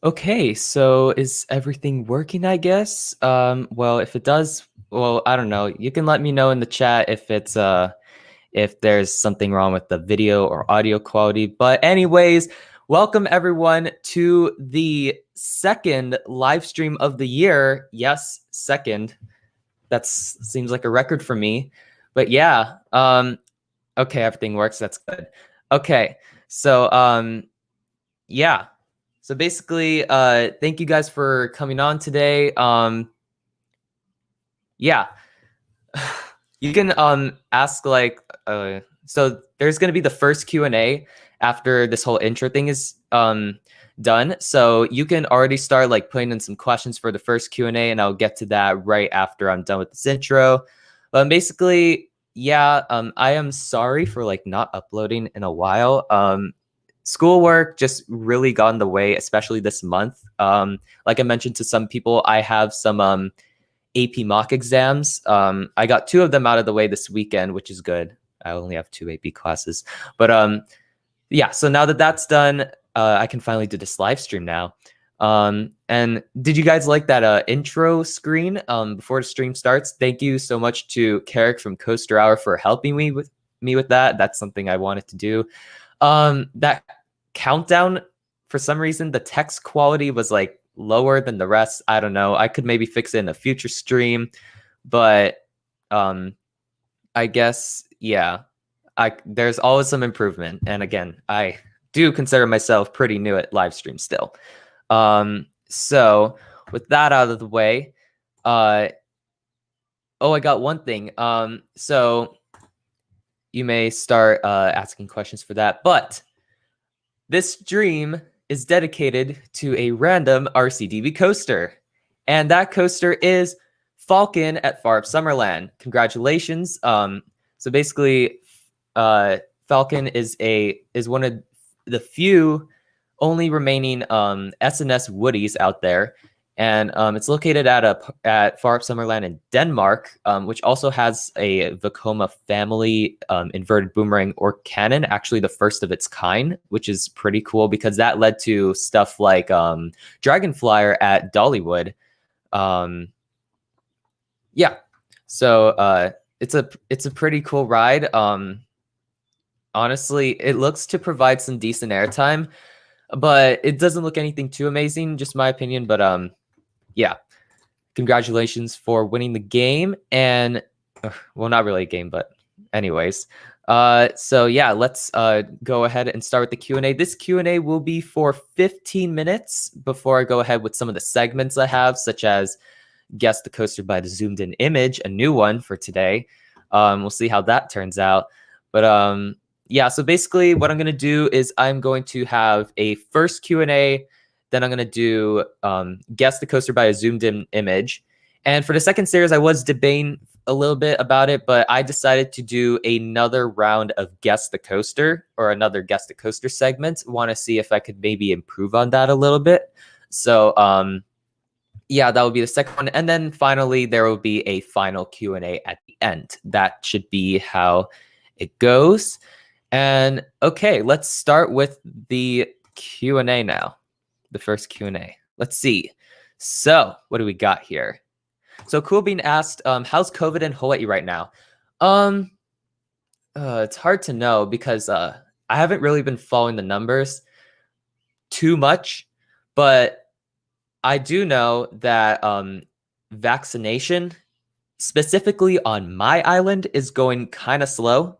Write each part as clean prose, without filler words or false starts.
Okay, so is everything working, I guess? Well, if it does, well, I don't know. You can let me know in the chat if there's something wrong with the video or audio quality. But anyways, welcome everyone to the second live stream of the year. Yes, second. That seems like a record for me. But yeah, okay, everything works. That's good. Okay. So yeah. So basically, thank you guys for coming on today. Yeah, you can ask like so there's gonna be the first Q&A after this whole intro thing is done. So you can already start like putting in some questions for the first Q&A, and I'll get to that right after I'm done with this intro. Basically, yeah, I am sorry for like not uploading in a while. Schoolwork just really got in the way, especially this month. Like I mentioned to some people, I have some AP mock exams. I got two of them out of the way this weekend, which is good. I only have two AP classes, but yeah. So now that that's done, I can finally do this live stream now. And did you guys like that intro screen before the stream starts? Thank you so much to Carrick from Coaster Hour for helping me with that. That's something I wanted to do. That countdown, for some reason, the text quality was like lower than the rest. I don't know. I could maybe fix it in a future stream, but I guess yeah. There's always some improvement. And again, I do consider myself pretty new at live stream still. So with that out of the way, oh, I got one thing. So you may start asking questions for that, but this stream is dedicated to a random RCDB coaster, and that coaster is Falcon at Far Up Summerland. Congratulations! So basically, Falcon is one of the few only remaining SNS Woodies out there, and it's located at Far Up Summerland in Denmark, which also has a Vekoma family inverted boomerang or cannon, actually the first of its kind, which is pretty cool because that led to stuff like Dragonflyer at Dollywood. Yeah, so it's a pretty cool ride. Honestly, it looks to provide some decent airtime, but it doesn't look anything too amazing, just my opinion. But yeah, congratulations for winning the game. And well, not really a game, but anyways. So yeah, let's go ahead and start with the Q&A. This Q&A will be for 15 minutes before I go ahead with some of the segments I have, such as Guess the Coaster by the Zoomed In Image, a new one for today. We'll see how that turns out. But yeah, so basically what I'm going to do is I'm going to have a first Q&A, then I'm going to do Guess the Coaster by a Zoomed In Image. And for the second series, I was debating a little bit about it, but I decided to do another round of Guess the Coaster, or another Guess the Coaster segment. Want to see if I could maybe improve on that a little bit. So yeah, that would be the second one. And then finally, there will be a final Q&A at the end. That should be how it goes. And okay, let's start with the Q&A now. The first Q&A. Let's see. So what do we got here? So Cool being asked, how's COVID in Hawaii right now? It's hard to know because I haven't really been following the numbers too much, but I do know that vaccination, specifically on my island, is going kind of slow.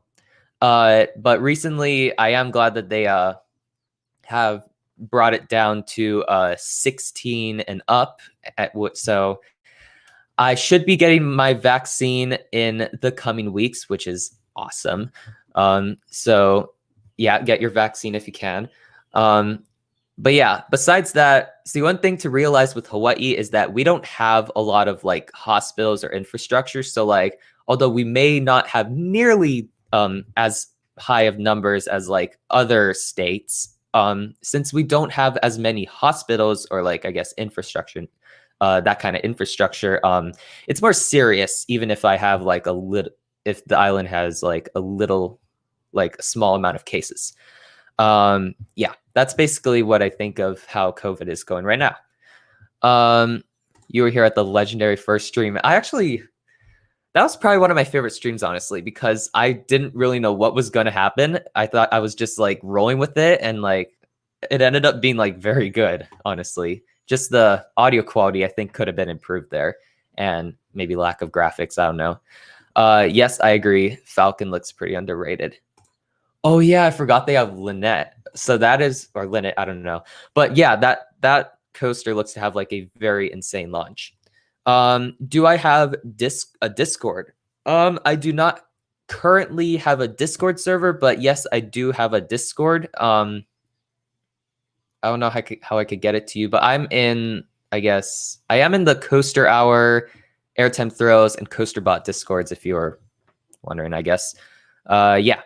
But recently, I am glad that they have brought it down to 16 and up. So I should be getting my vaccine in the coming weeks, which is awesome. So yeah, get your vaccine if you can. But yeah, besides that, see, one thing to realize with Hawaii is that we don't have a lot of like hospitals or infrastructure. So like, although we may not have nearly as high of numbers as like other states, since we don't have as many hospitals or like, I guess, infrastructure, that kind of infrastructure, it's more serious, even if I have like a little, if the island has like a little, like a small amount of cases. Yeah, that's basically what I think of how COVID is going right now. You were here at the legendary first stream. That was probably one of my favorite streams, honestly, because I didn't really know what was going to happen. I thought I was just like rolling with it, and like it ended up being like very good, honestly. Just the audio quality, I think, could have been improved there, and maybe lack of graphics. I don't know. Yes, I agree. Falcon looks pretty underrated. Oh yeah, I forgot they have Lynette. So that is, or Lynette, I don't know. But yeah, that coaster looks to have like a very insane launch. Do I have a Discord? I do not currently have a Discord server, but yes, I do have a Discord. I don't know how I could get it to you, but I am in the Coaster Hour, Airtime Throws, and Coaster Bot Discords, if you're wondering, I guess. Yeah.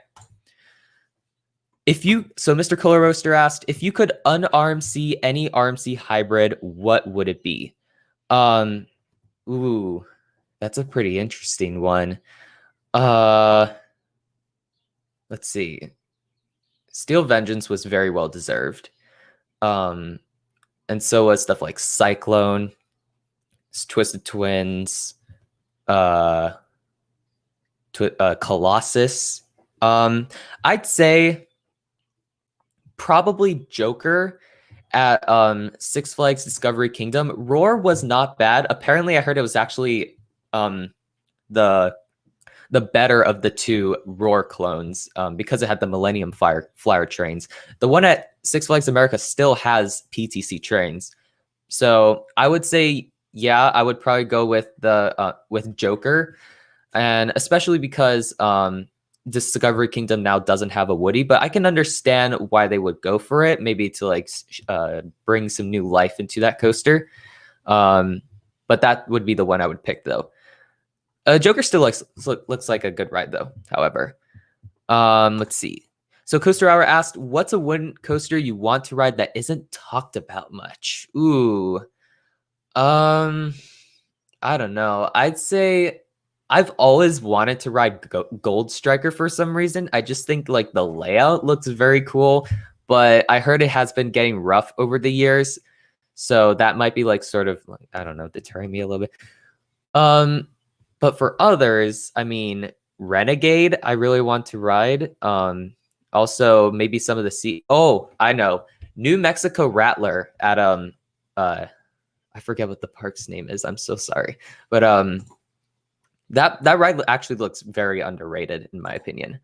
So Mr. Color Roaster asked, if you could un-RMC any RMC hybrid, what would it be? Ooh, that's a pretty interesting one. Let's see. Steel Vengeance was very well deserved. And so was stuff like Cyclone, Twisted Twins, Colossus. I'd say probably Joker at Six Flags Discovery Kingdom. Roar was not bad. Apparently, I heard it was actually the better of the two Roar clones because it had the Millennium Flyer trains. The one at Six Flags America still has PTC trains. So I would say, yeah, I would probably go with with Joker, and especially because Discovery Kingdom now doesn't have a Woody, but I can understand why they would go for it, maybe to like bring some new life into that coaster. But that would be the one I would pick, though. Joker still looks like a good ride, though. However, let's see. So Coaster Hour asked, "What's a wooden coaster you want to ride that isn't talked about much?" Ooh, I don't know. I'd say I've always wanted to ride Gold Striker for some reason. I just think like the layout looks very cool, but I heard it has been getting rough over the years. So that might be like sort of like, I don't know, deterring me a little bit. But for others, I mean, Renegade, I really want to ride. Also maybe some of the I know. New Mexico Rattler at I forget what the park's name is. I'm so sorry. But that ride actually looks very underrated in my opinion.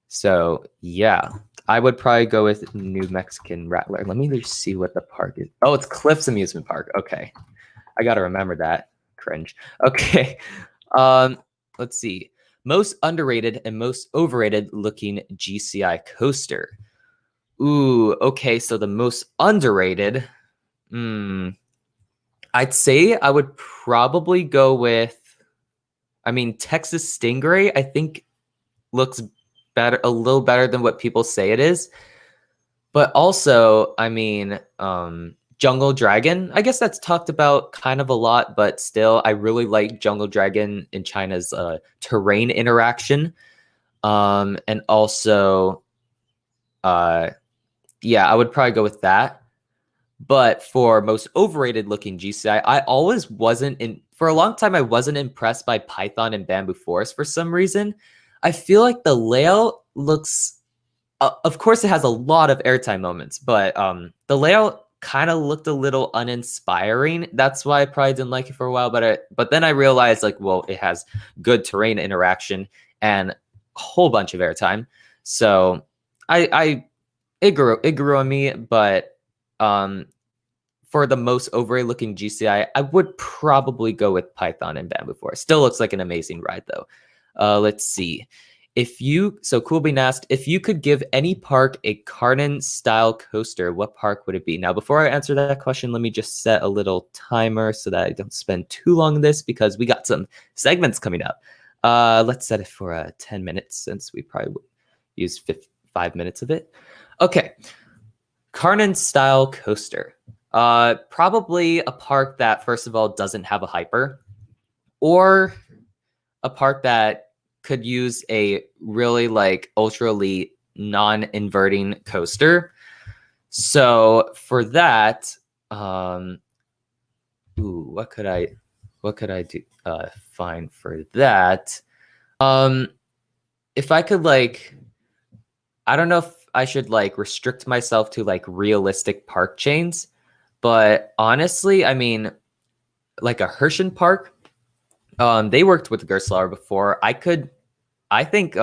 So yeah, I would probably go with New Mexican Rattler. Let me just see what the park is. Oh, it's Cliffs Amusement Park. Okay, I got to remember that. Cringe. Okay, let's see. Most underrated and most overrated looking GCI coaster. Ooh, okay. So the most underrated. I'd say I would probably go with, Texas Stingray, I think looks better, a little better than what people say it is. But also, Jungle Dragon, I guess that's talked about kind of a lot, but still, I really like Jungle Dragon in China's terrain interaction. And also, yeah, I would probably go with that. But for most overrated looking GCI, I always for a long time, I wasn't impressed by Python and Bamboo Forest for some reason. I feel like the layout looks, of course, it has a lot of airtime moments, but the layout kind of looked a little uninspiring. That's why I probably didn't like it for a while. But then I realized, like, well, it has good terrain interaction and a whole bunch of airtime. So it grew on me, but for the most overrated looking GCI, I would probably go with Python and Bamboo Forest. Still looks like an amazing ride though. Let's see. So Coolbean asked, if you could give any park a Carnan style coaster, what park would it be? Now, before I answer that question, let me just set a little timer so that I don't spend too long on this because we got some segments coming up. Let's set it for 10 minutes since we probably would use 5 minutes of it. Okay. Carnan style coaster. Probably a park that, first of all, doesn't have a hyper, or a park that could use a really like ultra elite non-inverting coaster. So for that, what could I do find for that? If I could like, I don't know if I should like restrict myself to like realistic park chains, but honestly, I mean, like a Hershey Park, they worked with Gerstlauer before. I think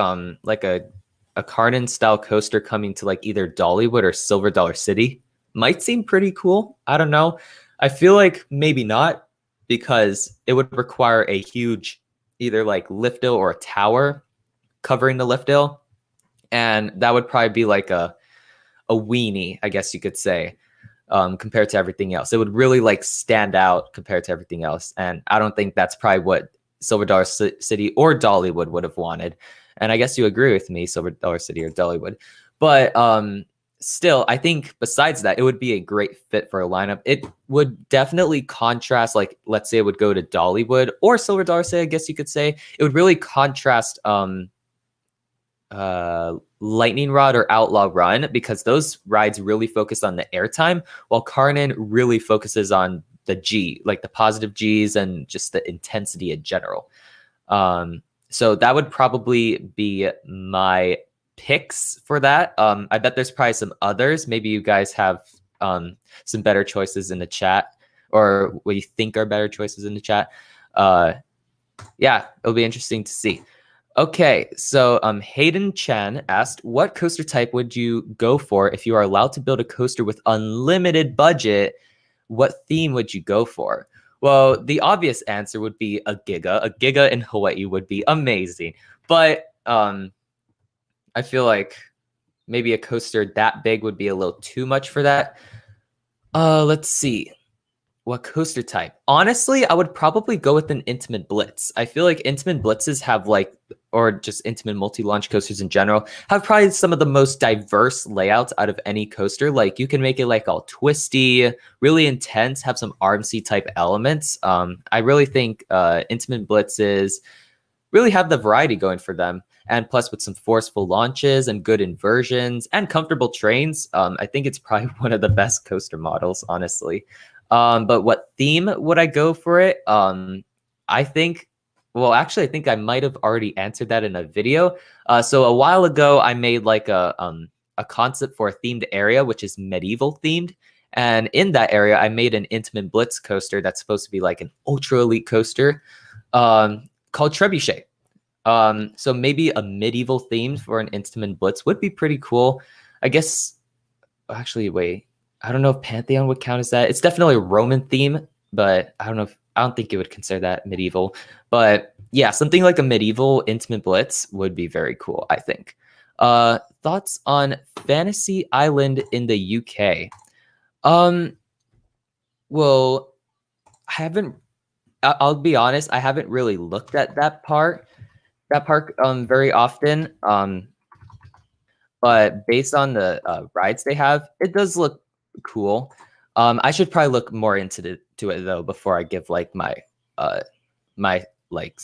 like a Carnan style coaster coming to like either Dollywood or Silver Dollar City might seem pretty cool. I don't know. I feel like maybe not, because it would require a huge either like lift hill or a tower covering the lift hill, and that would probably be like a weenie, I guess you could say, compared to everything else. It would really like stand out compared to everything else, and I don't think that's probably what Silver Dollar City or Dollywood would have wanted. And I guess you agree with me, Silver Dollar City or Dollywood. But still, I think besides that, it would be a great fit for a lineup. It would definitely contrast, like, let's say it would go to Dollywood or Silver Dollar City, I guess you could say. It would really contrast Lightning Rod or Outlaw Run, because those rides really focus on the airtime, while Carnan really focuses on the G, like the positive Gs and just the intensity in general. So that would probably be my picks for that. I bet there's probably some others. Maybe you guys have some better choices in the chat, or what you think are better choices in the chat. Yeah, it'll be interesting to see. Okay, so Hayden Chan asked, what coaster type would you go for if you are allowed to build a coaster with unlimited budget? What theme would you go for? Well, the obvious answer would be a Giga. A Giga in Hawaii would be amazing. But I feel like maybe a coaster that big would be a little too much for that. Let's see. What coaster type? Honestly, I would probably go with an Intamin Blitz. I feel like Intamin Blitzes have like, or just Intamin multi-launch coasters in general, have probably some of the most diverse layouts out of any coaster. Like you can make it like all twisty, really intense, have some RMC type elements. I really think Intamin Blitzes really have the variety going for them. And plus with some forceful launches and good inversions and comfortable trains, I think it's probably one of the best coaster models, honestly. But what theme would I go for it? I think, well, actually, I think I might have already answered that in a video. So a while ago, I made like a concept for a themed area, which is medieval themed. And in that area, I made an Intamin Blitz coaster that's supposed to be like an ultra elite coaster called Trebuchet. So maybe a medieval theme for an Intamin Blitz would be pretty cool. I guess, actually, wait. I don't know if Pantheon would count as that. It's definitely a Roman theme, but I don't think it would consider that medieval. But yeah, something like a medieval Intamin Blitz would be very cool, I think. Thoughts on Fantasy Island in the UK? Well, I'll be honest, I haven't really looked at that park very often. But based on the rides they have, it does look cool. I should probably look more into it though before I give like my like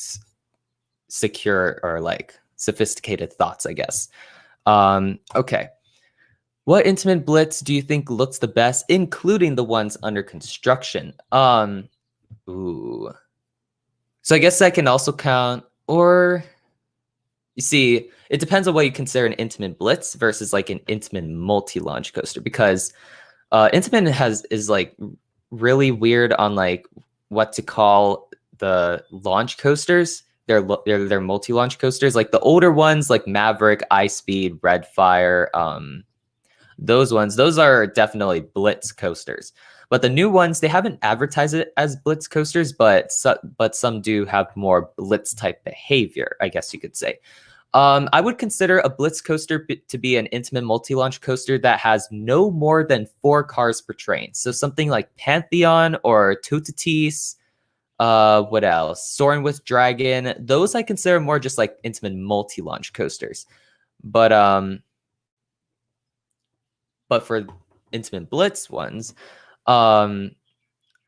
secure or like sophisticated thoughts, I guess. Okay. What Intamin Blitz do you think looks the best, including the ones under construction? Ooh. So I guess that can also count, or you see, it depends on what you consider an Intamin Blitz versus like an Intamin multi-launch coaster, because Intamin is like really weird on like what to call the launch coasters. They're multi-launch coasters. Like the older ones, like Maverick, Ice Speed, Redfire, those ones, those are definitely Blitz coasters. But the new ones, they haven't advertised it as Blitz coasters, but some do have more Blitz type behavior, I guess you could say. I would consider a Blitz coaster to be an Intamin multi-launch coaster that has no more than 4 cars per train. So something like Pantheon or Toutatis, what else? Soarin' with Dragon. Those I consider more just like Intamin multi-launch coasters. But for Intamin Blitz ones, oh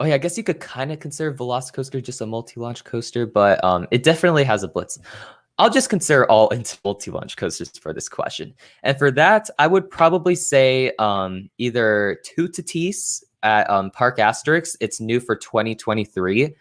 yeah, I guess you could kind of consider Velocicoaster just a multi-launch coaster, but it definitely has a Blitz. I'll just consider all multi-launch coasters for this question. And for that, I would probably say either Two Tatis at Park Asterix. It's new for 2023.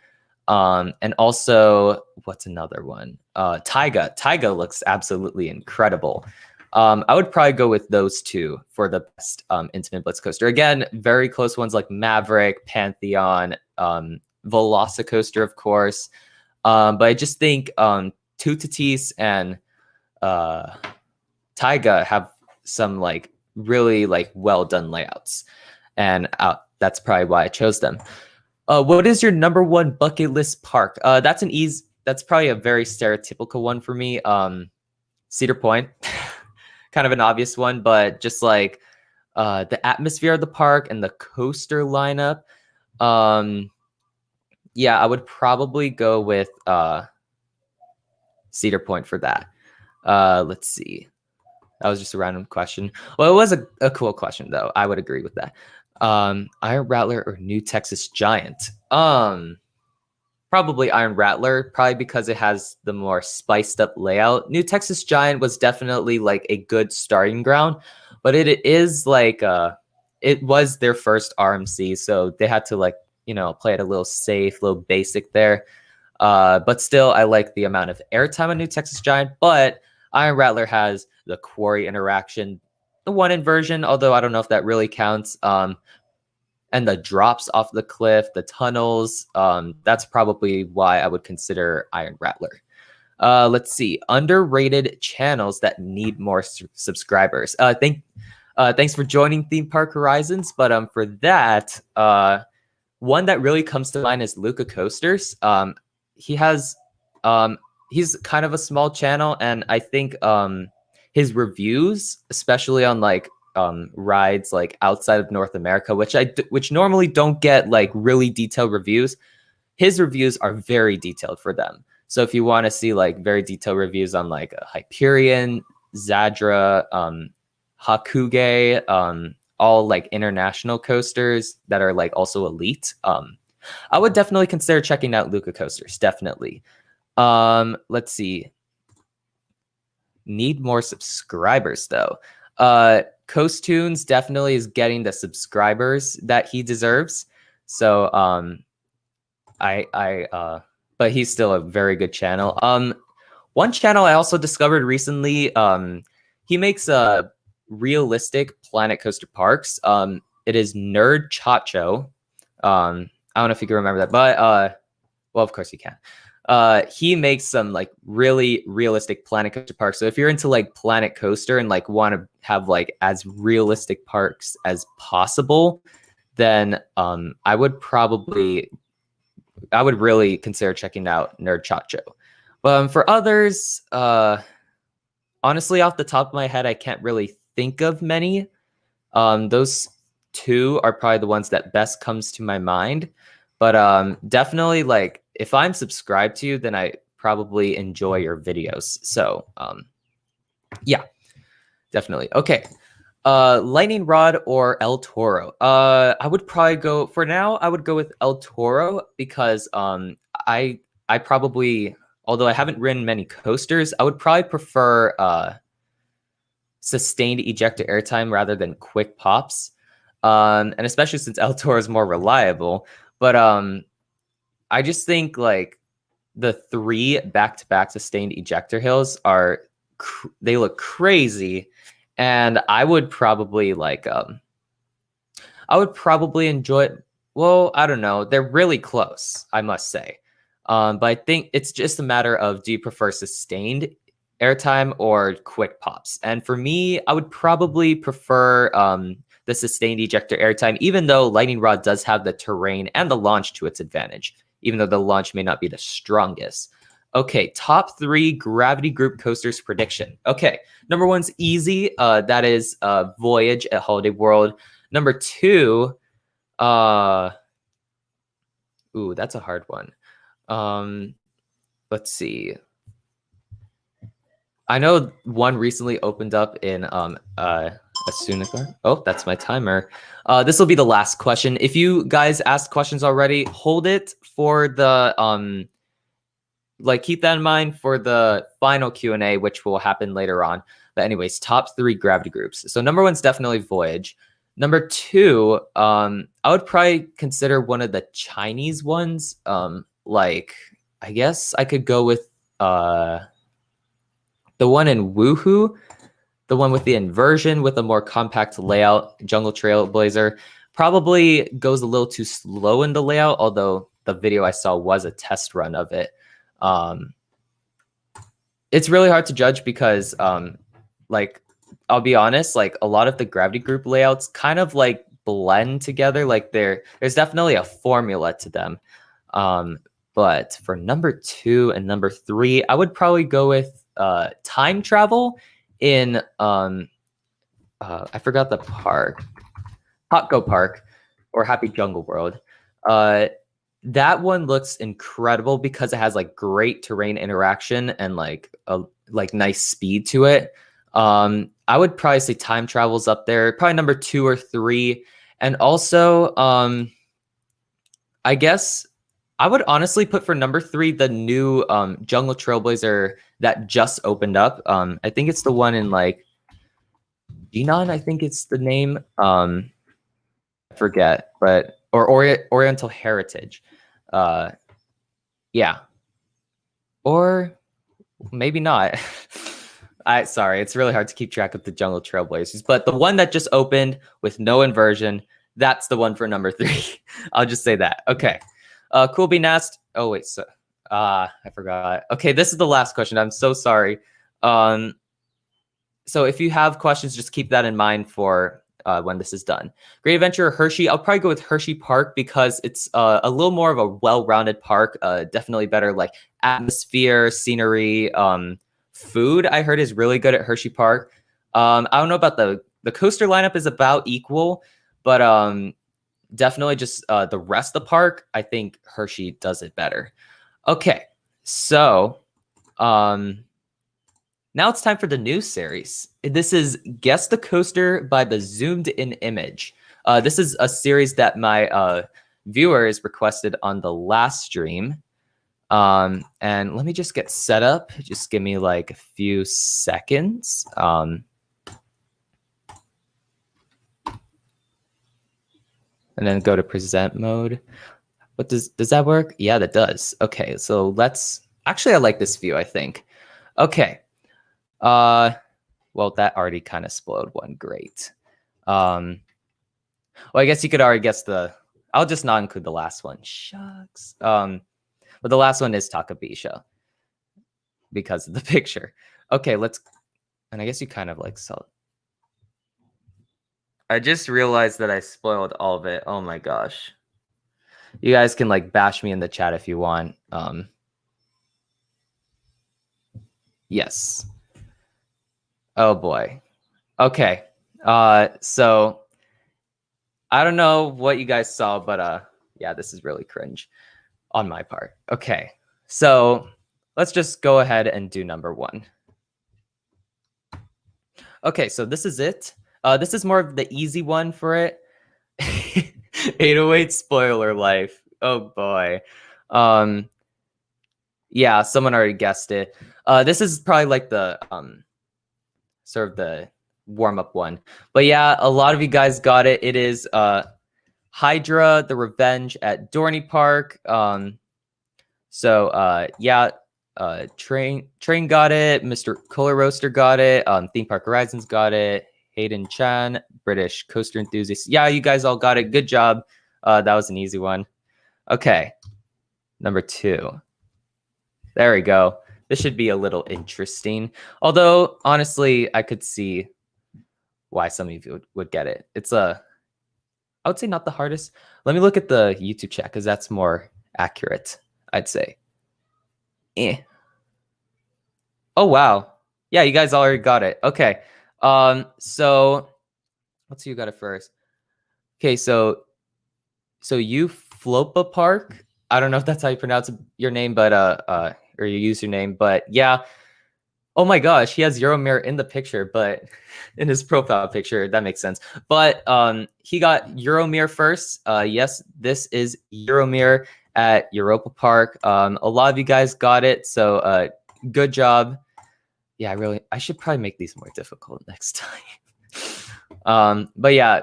And also, what's another one? Taiga. Taiga looks absolutely incredible. I would probably go with those two for the best Intamin Blitz coaster. Again, very close ones like Maverick, Pantheon, Velocicoaster, of course. But I just think Two Tatis and Taiga have some like really like well done layouts, and that's probably why I chose them. What is your number one bucket list park? That's probably a very stereotypical one for me. Cedar Point, kind of an obvious one, but just like the atmosphere of the park and the coaster lineup. Yeah, I would probably go with Cedar Point for that. Let's see. That was just a random question. Well, it was a cool question, though. I would agree with that. Iron Rattler or New Texas Giant? Probably Iron Rattler, probably because it has the more spiced up layout. New Texas Giant was definitely like a good starting ground, but it is like it was their first RMC, so they had to like, you know, play it a little safe, a little basic there. But still, I like the amount of airtime on New Texas Giant. But Iron Rattler has the quarry interaction, the one inversion, although I don't know if that really counts. And the drops off the cliff, the tunnels. That's probably why I would consider Iron Rattler. Let's see. Underrated channels that need more subscribers. Thanks for joining Theme Park Horizons. But for that, one that really comes to mind is Luca Coasters. He has he's kind of a small channel, and I think his reviews, especially on like rides like outside of North America, which normally don't get like really detailed reviews, his reviews are very detailed for them. So if you want to see like very detailed reviews on like Hyperion, Zadra, Hakuge, all like international coasters that are like also elite, I would definitely consider checking out Luca Coasters. Definitely. Let's see. Need more subscribers though. Coast Tunes definitely is getting the subscribers that he deserves. So but he's still a very good channel. One channel I also discovered recently, he makes realistic Planet Coaster parks. It is Nerd Chacho. I don't know if you can remember that, but well, of course you can. He makes some like really realistic Planet Coaster parks. So if you're into like Planet Coaster and like want to have like as realistic parks as possible, then I would really consider checking out Nerd Chacho. But for others, honestly, off the top of my head, I can't really think of many. Those two are probably the ones that best comes to my mind. But definitely, like, if I'm subscribed to you, then I probably enjoy your videos. So yeah, definitely. Okay. Lightning Rod or El Toro? I would probably go, for now, I would go with El Toro because I probably, although I haven't ridden many coasters, I would probably prefer sustained ejector airtime rather than quick pops. And especially since El Toro is more reliable. But I just think like the 3 back-to-back sustained ejector hills they look crazy, and I would probably like enjoy it. Well, I don't know. They're really close, I must say. But I think it's just a matter of, do you prefer sustained airtime or quick pops? And for me, I would probably prefer the sustained ejector airtime, even though Lightning Rod does have the terrain and the launch to its advantage, even though the launch may not be the strongest. Okay, top 3 Gravity Group coasters prediction. Okay, number 1's easy. That is Voyage at Holiday World. Number 2, ooh, that's a hard one. Let's see. I know one recently opened up in Asunika. Oh, that's my timer. This will be the last question. If you guys asked questions already, hold it for the like keep that in mind for the final Q&A, which will happen later on. But anyways, top 3 gravity groups. So number 1's definitely Voyage. Number 2, I would probably consider one of the Chinese ones. Like I guess I could go with the one in Woohoo, the one with the inversion with a more compact layout. Jungle Trailblazer probably goes a little too slow in the layout, although the video I saw was a test run of it. It's really hard to judge because like I'll be honest, like a lot of the gravity group layouts kind of like blend together. Like there's definitely a formula to them. But for number 2 and number 3, I would probably go with time travel in I forgot the park, Hotco Park or Happy Jungle World. That one looks incredible because it has like great terrain interaction and like a nice speed to it. I would probably say time travel's up there, probably number 2 or 3. And also, I guess I would honestly put for number 3 the new Jungle Trailblazer that just opened up. I think it's the one in like Jinan, I think it's the name. I forget, but or Oriental Heritage. Yeah. Or maybe not. Sorry, it's really hard to keep track of the Jungle Trailblazers, but the one that just opened with no inversion, that's the one for number 3. I'll just say that. Okay. Cool Bean asked. Oh wait, so I forgot. Okay, this is the last question. I'm so sorry. So if you have questions, just keep that in mind for when this is done. Great Adventure or Hershey? I'll probably go with Hershey Park because it's a little more of a well-rounded park. Definitely better like atmosphere, scenery, food. I heard is really good at Hershey Park. I don't know about the coaster lineup is about equal, but definitely just the rest of the park, I think Hershey does it better. Okay, so now it's time for the new series. This is Guess the Coaster by the Zoomed In Image. This is a series that my viewers requested on the last stream. And let me just get set up. Just give me like a few seconds. And then go to present mode. What does that work? Yeah, that does. Okay, so let's actually I like this view, I think. Okay. Well, that already kind of spoiled one. Great. Well, I guess you could already guess I'll just not include the last one. Shucks. But the last one is Takabisha because of the picture. Okay, and I guess you kind of like saw it. I just realized that I spoiled all of it. Oh my gosh. You guys can like bash me in the chat if you want. Yes. Oh boy. Okay. So I don't know what you guys saw, but yeah, this is really cringe on my part. Okay. So let's just go ahead and do number 1. Okay, so this is it. This is more of the easy one for it. 808 spoiler life. Oh boy. Yeah, someone already guessed it. This is probably like the sort of the warm-up one. But yeah, a lot of you guys got it. It is Hydra, the Revenge at Dorney Park. Yeah, Train got it. Mr. Kohler Roaster got it. Theme Park Horizons got it. Hayden Chan, British Coaster Enthusiast. Yeah, you guys all got it. Good job. That was an easy one. Okay, number 2. There we go. This should be a little interesting. Although, honestly, I could see why some of you would get it. It's I would say not the hardest. Let me look at the YouTube chat because that's more accurate, I'd say. Oh, wow. Yeah, you guys already got it. Okay. So let's see who got it first. Okay, so you Flopa Park. I don't know if that's how you pronounce your name, but or your username, but yeah. Oh my gosh, he has Euromir in the picture, but in his profile picture, that makes sense. But he got Euromir first. Yes, this is Euromir at Europa Park. A lot of you guys got it, so good job. Yeah, I should probably make these more difficult next time. But yeah,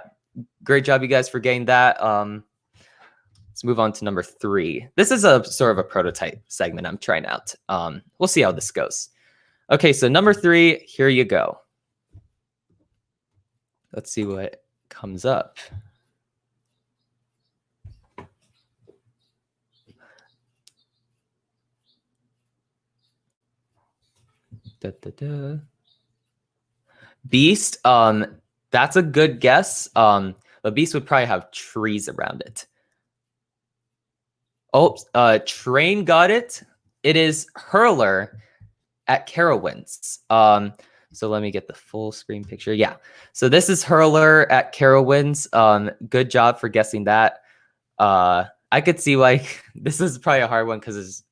great job, you guys, for getting that. Let's move on to number 3. This is a sort of a prototype segment I'm trying out. We'll see how this goes. Okay, so number 3, here you go. Let's see what comes up. Beast, that's a good guess. The Beast would probably have trees around it. Oh, Train got it. It is Hurler at Carowinds. So let me get the full screen picture. Yeah. So this is Hurler at Carowinds. Good job for guessing that. I could see like this is probably a hard one because it's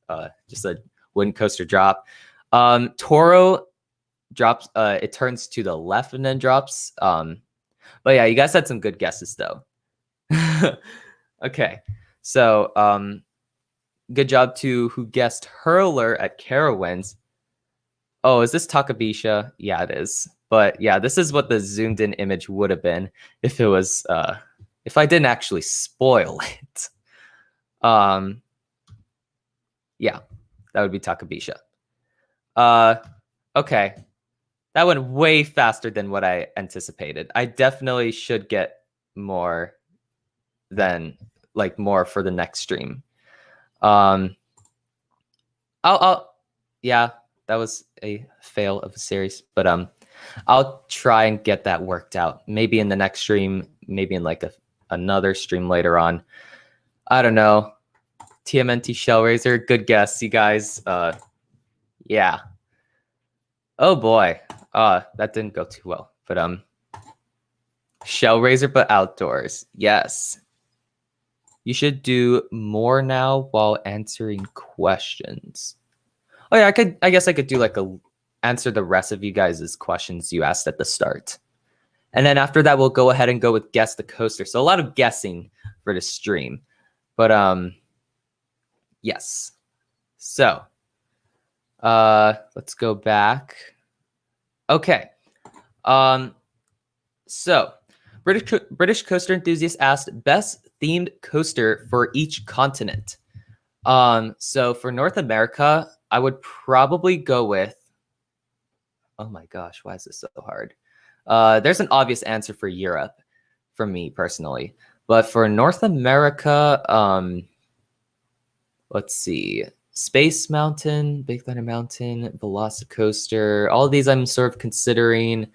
just a wooden coaster drop. Toro drops. It turns to the left and then drops. But yeah, you guys had some good guesses though. Okay. So good job to who guessed Hurler at Carowinds. Oh, is this Takabisha? Yeah, it is. But yeah, this is what the zoomed in image would have been if it was if I didn't actually spoil it. Yeah, that would be Takabisha. Okay. That went way faster than what I anticipated. I definitely should get more than like more for the next stream. Yeah, that was a fail of a series, but I'll try and get that worked out. Maybe in the next stream, maybe in like another stream later on. I don't know. TMNT Shellraiser, good guess, you guys. Yeah. Oh boy. That didn't go too well. But Shellraiser, but outdoors. Yes. You should do more now while answering questions. Oh yeah, I guess I could do like answer the rest of you guys' questions you asked at the start. And then after that, we'll go ahead and go with guess the coaster. So a lot of guessing for the stream. But yes. So let's go back. Okay. So British coaster enthusiast asked best themed coaster for each continent. So for North America, I would probably go with, oh my gosh, why is this so hard? There's an obvious answer for Europe for me personally, but for North America, let's see, Space Mountain, Big Thunder Mountain, Velocicoaster, all of these I'm sort of considering.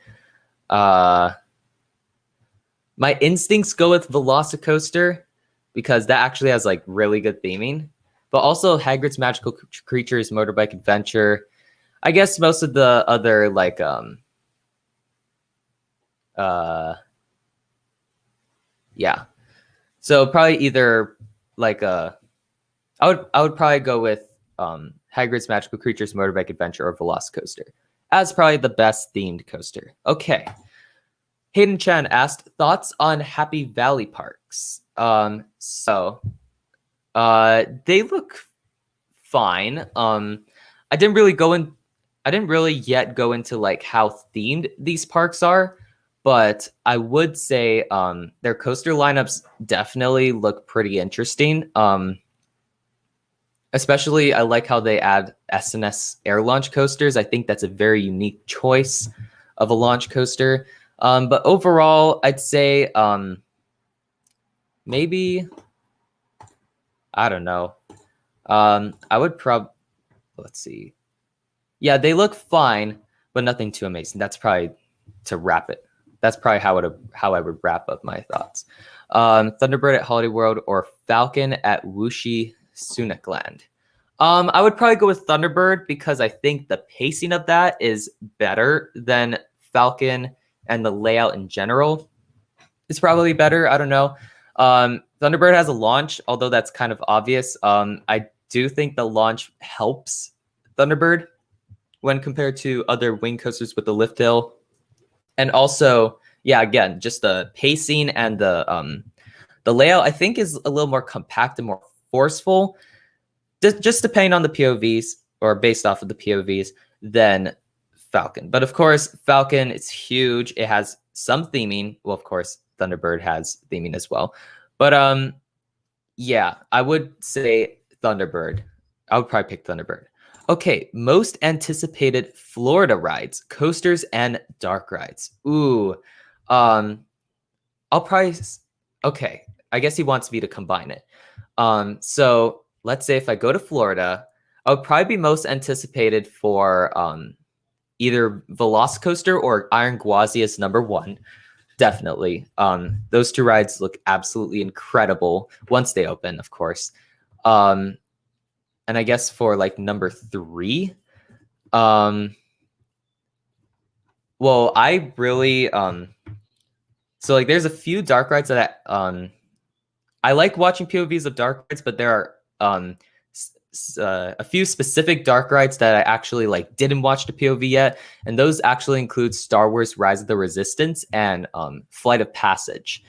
My instincts go with Velocicoaster because that actually has like really good theming, but also Hagrid's Magical Creatures Motorbike Adventure. I guess most of the other like yeah. So probably either like I would probably go with Hagrid's Magical Creatures Motorbike Adventure or Velocicoaster as probably the best themed coaster. Okay. Hayden Chan asked thoughts on Happy Valley parks. So they look fine. I didn't really yet go into like how themed these parks are, but I would say their coaster lineups definitely look pretty interesting. Especially I like how they add SNS air launch coasters. I think that's a very unique choice of a launch coaster. But overall, I'd say maybe, I don't know. I would let's see. Yeah, they look fine, but nothing too amazing. That's probably to wrap it. That's probably how I would wrap up my thoughts. Thunderbird at Holiday World or Falcon at Wuxi Sunakland. I would probably go with Thunderbird because I think the pacing of that is better than Falcon, and the layout in general is probably better. I don't know. Thunderbird has a launch, although that's kind of obvious. I do think the launch helps Thunderbird when compared to other wing coasters with the lift hill. And also, yeah, again, just the pacing and the layout, I think, is a little more compact and more forceful, just depending on the POVs or based off of the POVs, then Falcon. But of course, Falcon, it's huge. It has some theming. Well, of course, Thunderbird has theming as well. But yeah, I would say Thunderbird. I would probably pick Thunderbird. Okay, most anticipated Florida rides, coasters, and dark rides. Ooh, I'll probably. Okay, I guess he wants me to combine it. So let's say if I go to Florida, I would probably be most anticipated for either Velocicoaster or Iron Gwazi as number one. Definitely. Those two rides look absolutely incredible once they open, of course. And I guess for like number three, well, I really so like there's a few dark rides that I like watching POVs of dark rides, but there are a few specific dark rides that I actually like didn't watch the POV yet, and those actually include Star Wars Rise of the Resistance and Flight of Passage.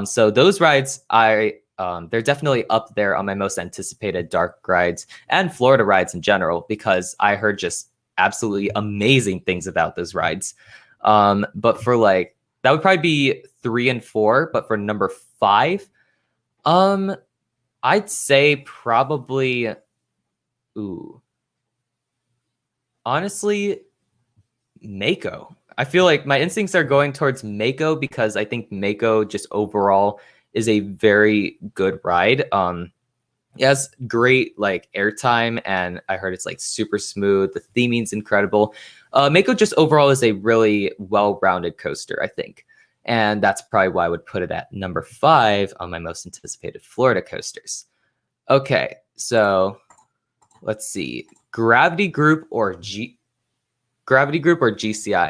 So those rides, they're definitely up there on my most anticipated dark rides and Florida rides in general, because I heard just absolutely amazing things about those rides. But for like, that would probably be 3 and 4, but for number 5, I'd say probably, honestly, Mako. I feel like my instincts are going towards Mako because I think Mako just overall is a very good ride. It has great like airtime, and I heard it's like super smooth. The theming's incredible. Mako just overall is a really well-rounded coaster, I think. And that's probably why I would put it at number 5 on my most anticipated Florida coasters. Okay, so let's see. Gravity Group or GCI?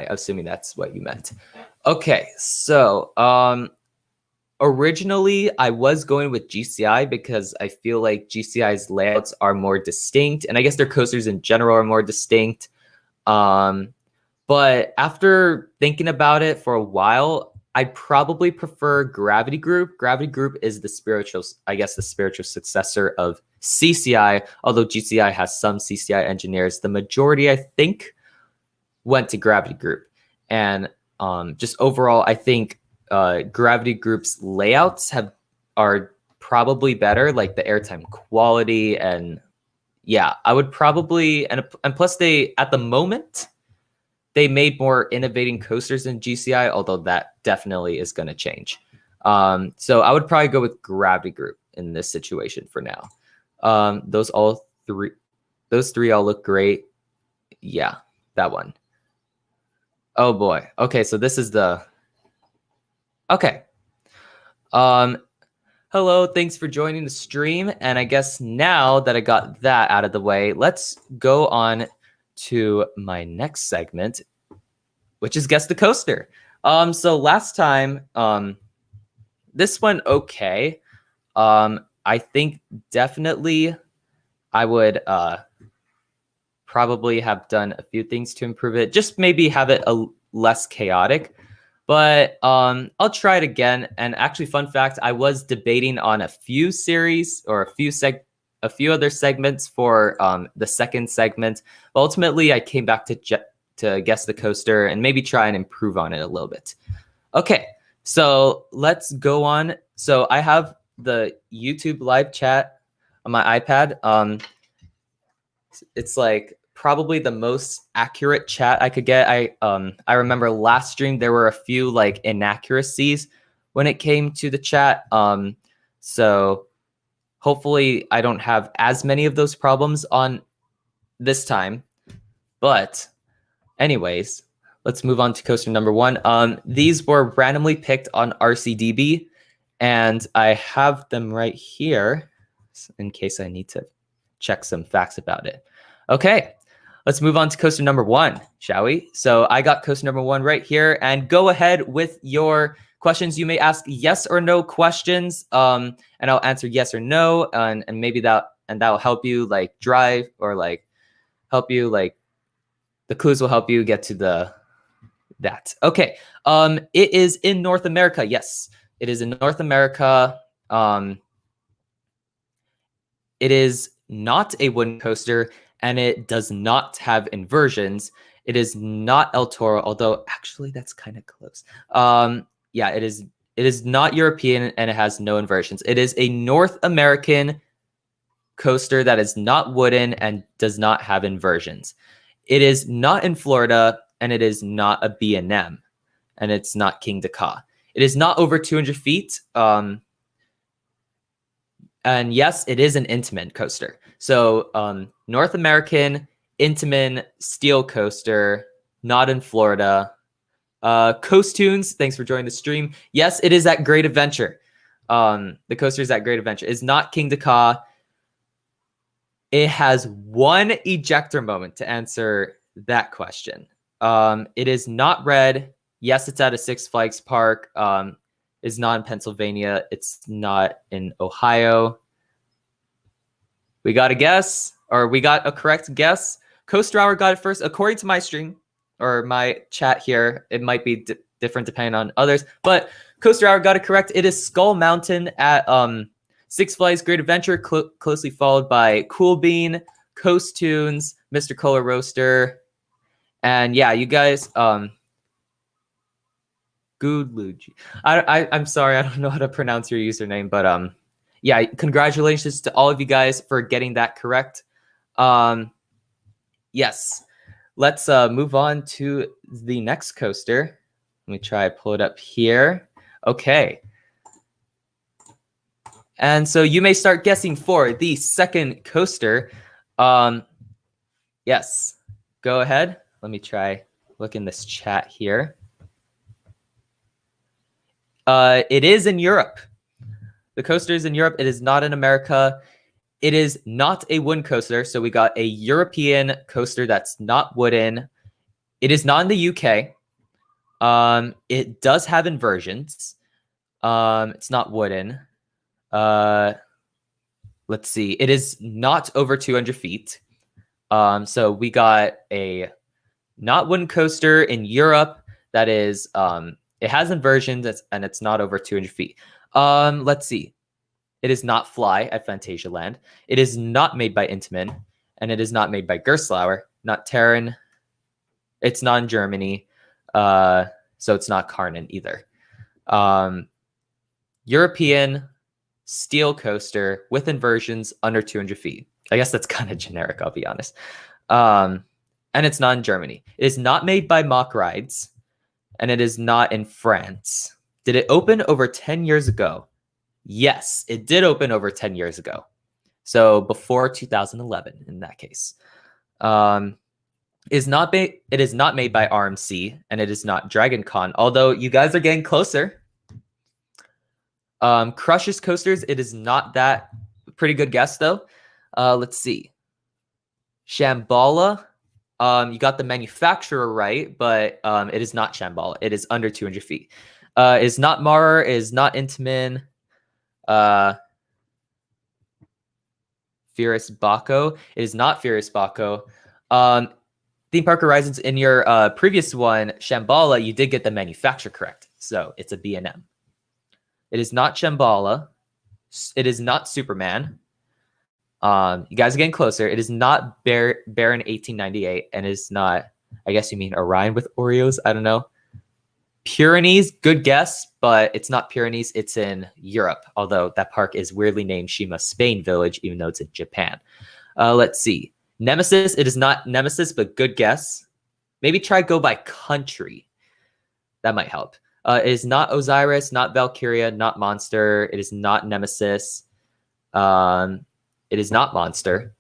Assuming that's what you meant. Okay, so originally I was going with GCI because I feel like GCI's layouts are more distinct, and I guess their coasters in general are more distinct. But after thinking about it for a while, I probably prefer Gravity Group. Gravity Group is the spiritual successor of CCI, although GCI has some CCI engineers. The majority, I think, went to Gravity Group. And just overall, I think Gravity Group's layouts are probably better, like the airtime quality. And yeah, I would probably, and plus they, at the moment, they made more innovating coasters than GCI, although that definitely is going to change. So I would probably go with Gravity Group in this situation for now. Those three all look great. Yeah, that one. Oh boy. Okay, so this is the. Okay. Hello, thanks for joining the stream. And I guess now that I got that out of the way, let's go on to my next segment, which is Guess the Coaster. So last time, this went okay. I think definitely I would probably have done a few things to improve it. Just maybe have it less chaotic. But I'll try it again. And actually, fun fact, I was debating on a few series or a few other segments for the second segment. But ultimately, I came back to Guess the Coaster and maybe try and improve on it a little bit. Okay, so let's go on. So I have the YouTube live chat on my iPad. It's like probably the most accurate chat I could get. I remember last stream there were a few like inaccuracies when it came to the chat. So hopefully I don't have as many of those problems on this time. But anyways, let's move on to coaster number 1. These were randomly picked on RCDB, and I have them right here in case I need to check some facts about it. Okay, let's move on to coaster number 1, shall we? So I got coaster number 1 right here, and go ahead with your questions. You may ask yes or no questions, and I'll answer yes or no, and maybe that will help you like drive or like help you like the clues will help you get to that. Okay, it is in North America. Yes, it is in North America. It is not a wooden coaster, and it does not have inversions. It is not El Toro, although actually that's kind of close. Yeah, it is. It is not European, and it has no inversions. It is a North American coaster that is not wooden and does not have inversions. It is not in Florida, and it is not a B&M, and it's not King Ka. It is not over 200 feet. And yes, it is an Intamin coaster. So North American Intamin steel coaster, not in Florida. Coast Tunes, thanks for joining the stream. Yes, it is at Great Adventure. The coaster is at Great Adventure. It's not King Ka. It has one ejector moment to answer that question. It is not red. Yes, it's at a Six Flags park. It's not in Pennsylvania. It's not in Ohio. We got a guess, or we got a correct guess. Coaster Hour got it first. According to my stream or my chat here, it might be different depending on others, but Coaster Hour got it correct. It is Skull Mountain at Six Flags Great Adventure, closely followed by Cool Bean, Coast Tunes, Mr. Cola Roaster, and yeah, you guys, Good Luigi. I'm sorry, I don't know how to pronounce your username, but yeah, congratulations to all of you guys for getting that correct. Yes, let's move on to the next coaster. Let me try to pull it up here. Okay. And so you may start guessing for the second coaster. Yes, go ahead. Let me try look in this chat here. It is in Europe. The coaster is in Europe. It is not in America. It is not a wooden coaster. So we got a European coaster that's not wooden. It is not in the UK. It does have inversions. It's not wooden. Let's see. It is not over 200 feet. So we got a not wooden coaster in Europe that is, it has inversions and it's not over 200 feet. Let's see. It is not Fly at Phantasialand. It is not made by Intamin, and it is not made by Gerstlauer, not Terran. It's not in Germany, so it's not Karnan either. European steel coaster with inversions under 200 feet. I guess that's kind of generic, I'll be honest. And it's not in Germany. It is not made by Mock Rides, and it is not in France. Did it open over 10 years ago? Yes, it did open over 10 years ago. So before 2011 in that case. It is not made by RMC, and it is not Dragon Con, although you guys are getting closer. Crush's Coasters, it is not that. Pretty good guess though. Let's see. Shambhala, you got the manufacturer right, but it is not Shambhala. It is under 200 feet. It is not Mara, it is not Intamin. Furious Baco. It is not Furious Baco. Theme Park Horizons, in your previous one, Shambhala, you did get the manufacturer correct. So it's a B&M. It is not Shambhala. It is not Superman. You guys are getting closer. It is not Baron 1898, and it's not, I guess you mean Orion with Oreos. I don't know. Pyrenees, good guess, but it's not Pyrenees. It's in Europe, although that park is weirdly named Shima Spain Village, even though it's in Japan. Let's see. Nemesis, it is not Nemesis, but good guess. Maybe try go by country. That might help. It is not Osiris, not Valkyria, not Monster. It is not Nemesis. It is not Monster.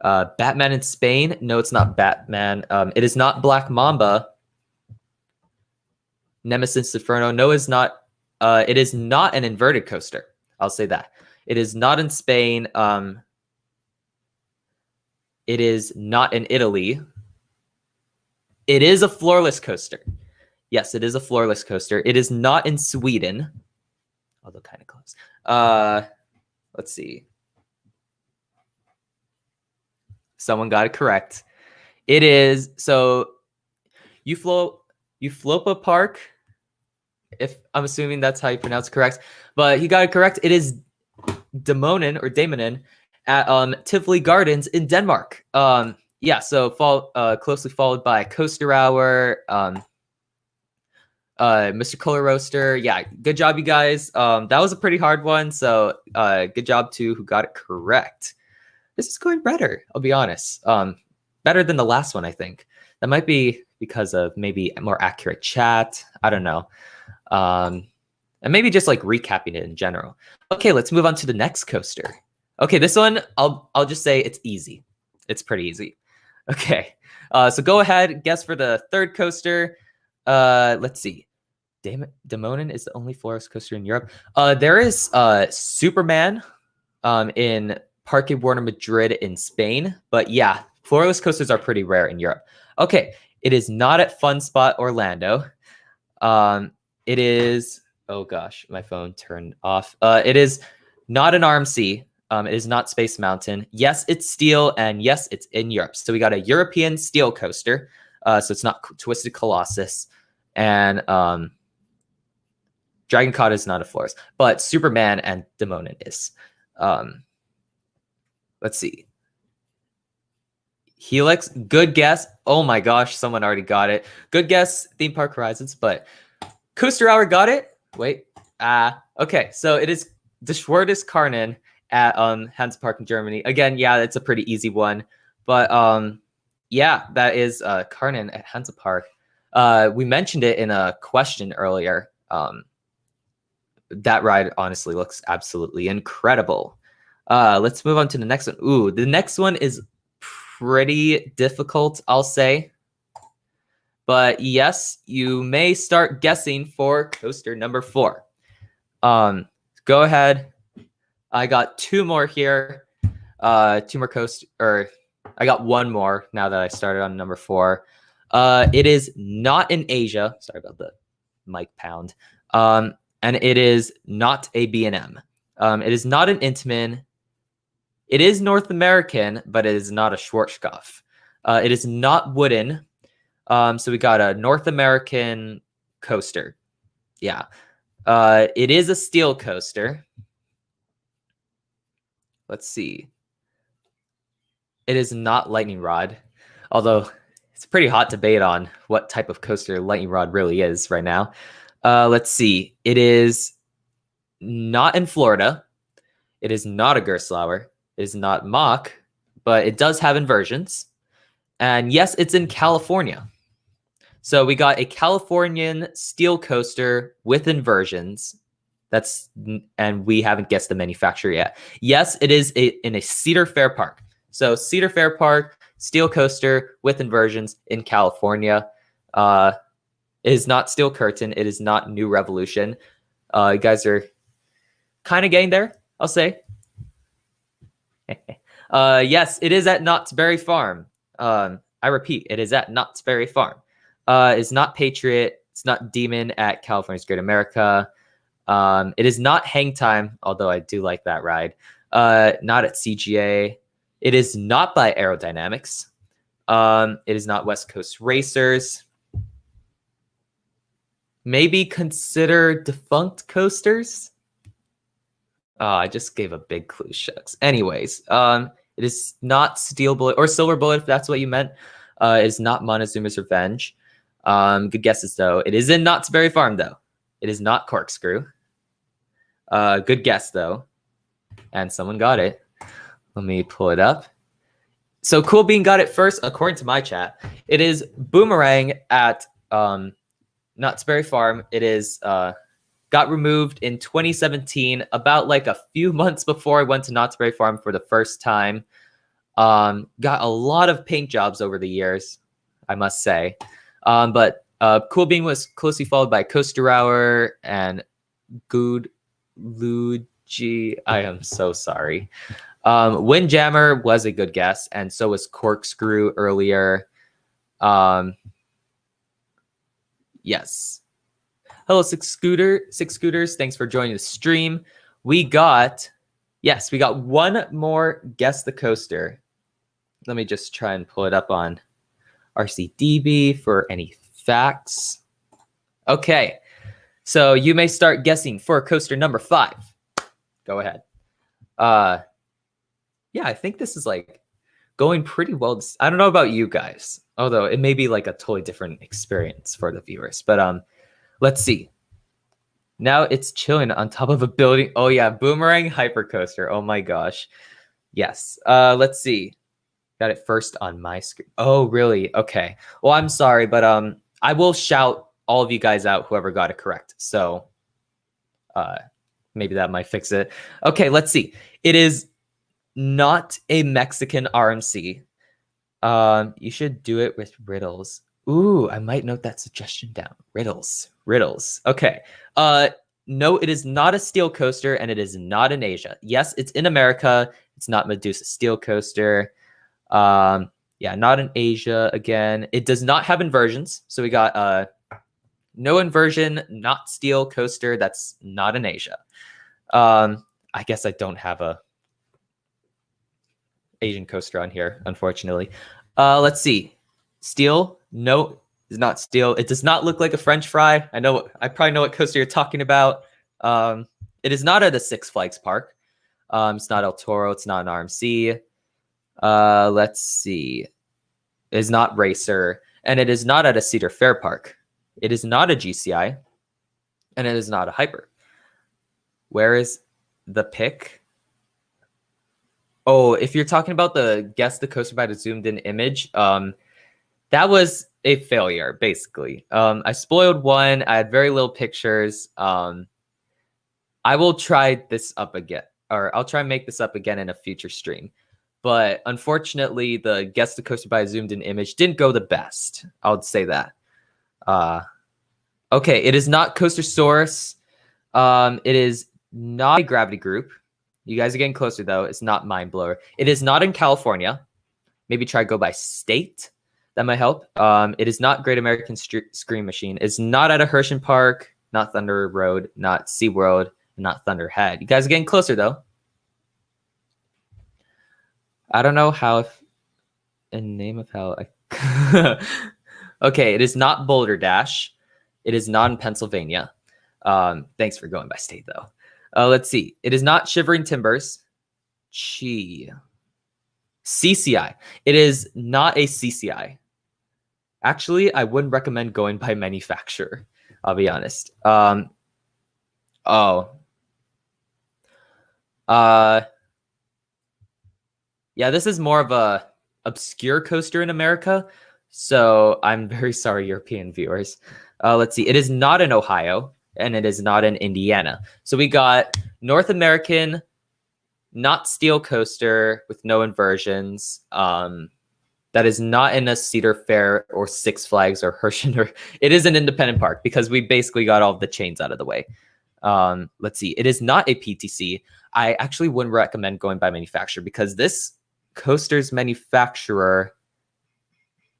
Batman in Spain. No, it's not Batman. It is not Black Mamba. Nemesis Inferno. No, it's not. It is not an inverted coaster. I'll say that. It is not in Spain. It is not in Italy. It is a floorless coaster. Yes, it is a floorless coaster. It is not in Sweden, although kind of close. Let's see. Someone got it correct. It is, so Uflopa Park, if I'm assuming that's how you pronounce it correct, but he got it correct. It is Damonen at Tivoli Gardens in Denmark. Yeah, so closely followed by Coaster Hour, Mr. Color Roaster. Yeah, good job, you guys. That was a pretty hard one, so good job to who got it correct. This is going better, I'll be honest. Better than the last one, I think. That might be because of maybe a more accurate chat. I don't know. And maybe just like recapping it in general. Okay, let's move on to the next coaster. Okay, this one, I'll just say it's easy. It's pretty easy. Okay, so go ahead, guess for the third coaster. Let's see. Damonen is the only florist coaster in Europe. There is Superman in Parque Warner Madrid in Spain. But yeah, florist coasters are pretty rare in Europe. Okay, it is not at Fun Spot Orlando. It is, oh gosh, my phone turned off. It is not an RMC. It is not Space Mountain. Yes, it's steel, and yes, it's in Europe. So we got a European steel coaster. So it's not Twisted Colossus. And Dragon Cod is not a florist, but Superman and Damonen is. Let's see. Helix, good guess. Oh my gosh, someone already got it. Good guess, Theme Park Horizons, but Coaster Hour got it. Wait, okay, so it is the Schwartes Karnen at Hansa Park in Germany. Again, yeah, it's a pretty easy one, but yeah, that is Karnen at Hansa Park. We mentioned it in a question earlier. That ride honestly looks absolutely incredible. Let's move on to the next one. Ooh, the next one is pretty difficult, I'll say. But yes, you may start guessing for coaster number 4. Go ahead. I got 2 more here. 2 more coaster, or I got 1 more now that I started on number 4. It is not in Asia. Sorry about the mic pound. And it is not a B&M. It is not an Intamin. It is North American, but it is not a Schwarzkopf. It is not wooden. So we got a North American coaster. Yeah. It is a steel coaster. Let's see. It is not Lightning Rod, although it's a pretty hot debate on what type of coaster Lightning Rod really is right now. Let's see. It is not in Florida. It is not a Gerstlauer. It is not Mach, but it does have inversions. And yes, it's in California. So we got a Californian steel coaster with inversions. And we haven't guessed the manufacturer yet. Yes, it is in a Cedar Fair Park. So Cedar Fair Park, steel coaster with inversions in California. It is not Steel Curtain. It is not New Revolution. You guys are kind of getting there, I'll say. Yes, it is at Knott's Berry Farm. I repeat, it is at Knott's Berry Farm. It's not Patriot. It's not Demon at California's Great America. It is not Hang Time, although I do like that ride. Not at CGA. It is not by Aerodynamics. It is not West Coast Racers. Maybe consider Defunct Coasters. I just gave a big clue, shucks. Anyways, it is not Steel Bullet or Silver Bullet, if that's what you meant. It is not Montezuma's Revenge. Good guesses, though. It is in Knott's Berry Farm, though. It is not Corkscrew. Good guess, though. And someone got it. Let me pull it up. So Cool Bean got it first, according to my chat. It is Boomerang at Knott's Berry Farm. It is got removed in 2017, about like a few months before I went to Knott's Berry Farm for the first time. Got a lot of paint jobs over the years, I must say. But Cool Bean was closely followed by Coaster Hour and Good Luigi. I am so sorry. Windjammer was a good guess, and so was Corkscrew earlier. Yes. Hello, Six Scooters. Thanks for joining the stream. We got 1 more Guess the Coaster. Let me just try and pull it up on RCDB for any facts. Okay. So you may start guessing for coaster number 5. Go ahead. Yeah, I think this is like going pretty well. I don't know about you guys, although it may be like a totally different experience for the viewers. But let's see. Now it's chilling on top of a building. Oh yeah, boomerang hypercoaster. Oh my gosh. Yes. Let's see. Got it first on my screen. Oh, really? Okay. Well, I'm sorry, but I will shout all of you guys out, whoever got it correct. So maybe that might fix it. Okay, let's see. It is not a Mexican RMC. You should do it with riddles. Ooh, I might note that suggestion down. Riddles. Okay. No, it is not a steel coaster, and it is not in Asia. Yes, it's in America. It's not Medusa steel coaster. Yeah, not in Asia again. It does not have inversions. So we got no inversion, not steel coaster. That's not in Asia. I guess I don't have a Asian coaster on here, unfortunately. Let's see. Steel? No, it's not steel. It does not look like a French fry. I probably know what coaster you're talking about. It is not at a Six Flags park. It's not El Toro. It's not an RMC. Let's see. It is not Racer, and it is not at a Cedar Fair park. It is not a GCI, and it is not a Hyper. Where is the pick? Oh, if you're talking about the guess the coaster by the zoomed in image, that was a failure, basically. I spoiled one. I had very little pictures. I will try this up again, or I'll try and make this up again in a future stream. But unfortunately, the guess the coaster by a zoomed in image didn't go the best. I would say that. Okay, it is not Coaster Source. It is not a Gravity Group. You guys are getting closer, though. It's not Mind Blower. It is not in California. Maybe try go by state. That might help. It is not Great American Scream Machine. It's not at a Hershey Park, not Thunder Road, not SeaWorld, not Thunderhead. You guys are getting closer, though. I don't know how in name of hell. Okay, it is not Boulder Dash. It is not in Pennsylvania. Thanks for going by state, though. Let's see. It is not Shivering Timbers. CCI. It is not a CCI. Actually, I wouldn't recommend going by manufacturer. I'll be honest. Yeah, this is more of a obscure coaster in America. So I'm very sorry, European viewers. Let's see. It is not in Ohio, and it is not in Indiana. So we got North American, not steel coaster with no inversions. That is not in a Cedar Fair or Six Flags or Hershey. It is an independent park because we basically got all of the chains out of the way. Let's see. It is not a PTC. I actually wouldn't recommend going by manufacturer because this coaster's manufacturer,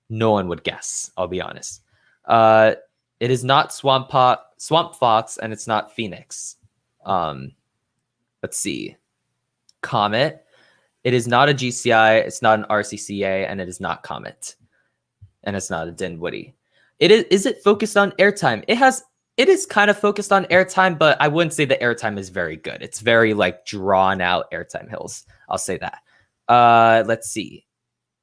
no one would guess. I'll be honest. It is not Swamp Fox, and it's not Phoenix. Let's see. Comet. It is not a GCI. It's not an RCCA, and it is not Comet, and it's not a Dinwiddie. Is it focused on airtime? It is kind of focused on airtime, but I wouldn't say the airtime is very good. It's very like drawn out airtime hills. I'll say that. Let's see.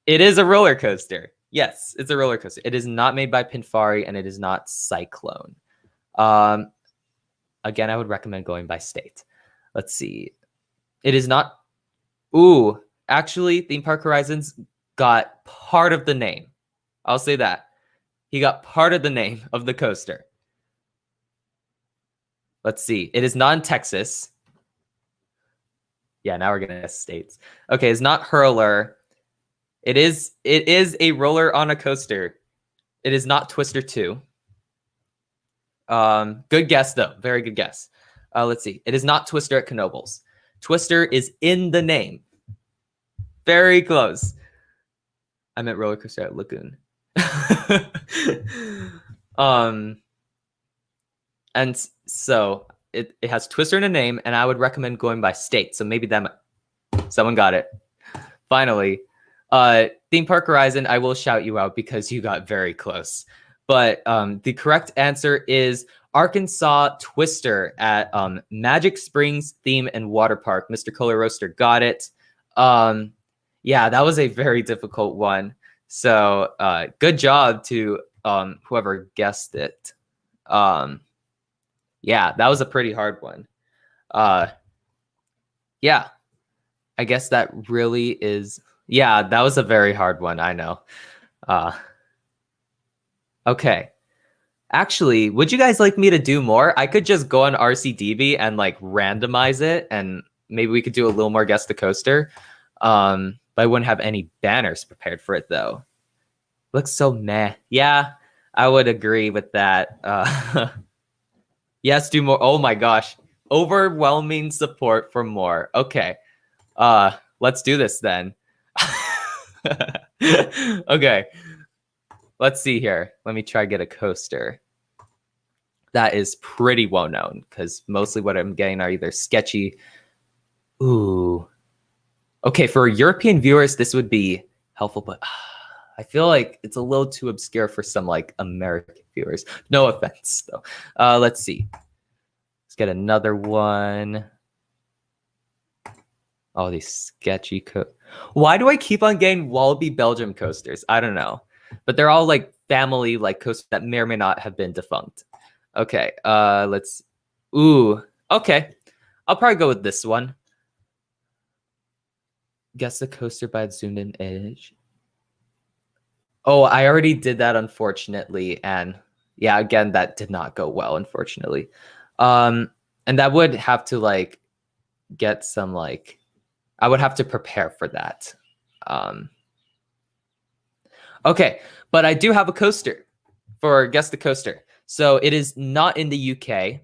It is a roller coaster. Yes, it's a roller coaster. It is not made by Pinfari, and it is not Cyclone. Again, I would recommend going by state. Let's see. It is not. Ooh, actually, Theme Park Horizons got part of the name. I'll say that. He got part of the name of the coaster. Let's see. It is not in Texas. Yeah, now we're gonna guess states. Okay, it's not Hurler. It is a roller on a coaster. It is not Twister 2. Good guess though. Very good guess. Let's see. It is not Twister at Knoebels. Twister is in the name. Very close. I meant roller coaster at Lagoon. And so it has Twister in a name, and I would recommend going by state. So maybe someone got it. Finally, Theme Park Horizon, I will shout you out because you got very close. But the correct answer is Arkansas Twister at Magic Springs Theme and Water Park. Mr. Color Roaster got it. Yeah, that was a very difficult one. So good job to whoever guessed it. Yeah, that was a pretty hard one. Yeah, I guess that really is. Yeah, that was a very hard one. I know. Okay. Actually, would you guys like me to do more? I could just go on RCDB and like randomize it, and maybe we could do a little more Guess the Coaster. But I wouldn't have any banners prepared for it though. Looks so meh. Yeah, I would agree with that. Yes, do more. Oh my gosh. Overwhelming support for more. Okay. Let's do this then. Okay. Let's see here. Let me try to get a coaster that is pretty well known, because mostly what I'm getting are either sketchy. Ooh. Okay, for European viewers, this would be helpful, but I feel like it's a little too obscure for some like American viewers. No offense, though. Let's see. Let's get another one. Oh, these sketchy Why do I keep on getting Wallaby Belgium coasters? I don't know. But they're all like family like coasters that may or may not have been defunct. Okay, let's. Ooh, okay. I'll probably go with this one. Guess the coaster by its zoomed in edge. Oh, I already did that, unfortunately, and yeah, again, that did not go well, unfortunately. And that would have to like get some like, I would have to prepare for that. Okay, but I do have a coaster for Guess the Coaster. So it is not in the UK.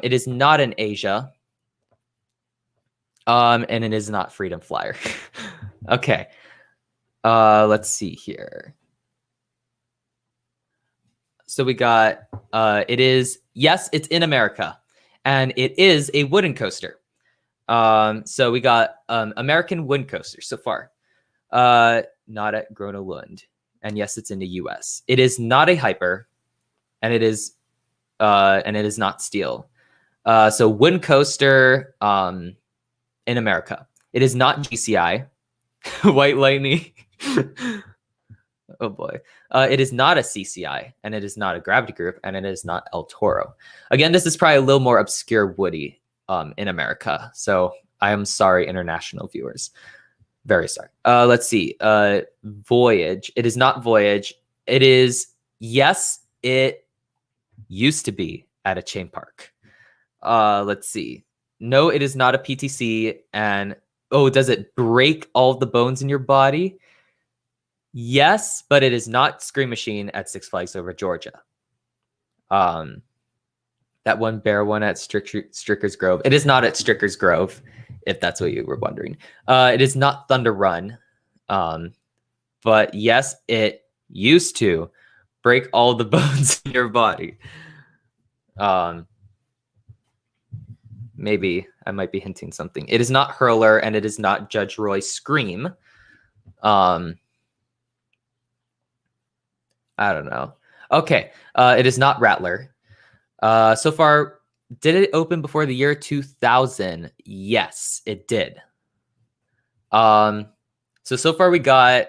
It is not in Asia. And it is not Freedom Flyer. Okay. Let's see here. So we got, it is, yes, it's in America. And it is a wooden coaster. So we got American wooden coaster so far. Not at Grona Lund. And yes, it's in the US. It is not a hyper. And it is not steel. So wooden coaster in America. It is not GCI. White Lightning. Oh boy. It is not a CCI, and it is not a Gravity Group, and it is not El Toro. Again, this is probably a little more obscure woody in America. So I am sorry, international viewers. Very sorry. Let's see. Voyage. It is not Voyage. It is, yes, it used to be at a chain park. Let's see. No, it is not a PTC. And oh, does it break all the bones in your body? Yes, but it is not Scream Machine at Six Flags Over Georgia. That one bear one at Stricker's Grove. It is not at Stricker's Grove, if that's what you were wondering. It is not Thunder Run. But yes, it used to break all the bones in your body. Maybe I might be hinting something. It is not Hurler, and it is not Judge Roy Scream. I don't know. Okay, it is not Rattler. So far, did it open before the year 2000? Yes, it did. So far we got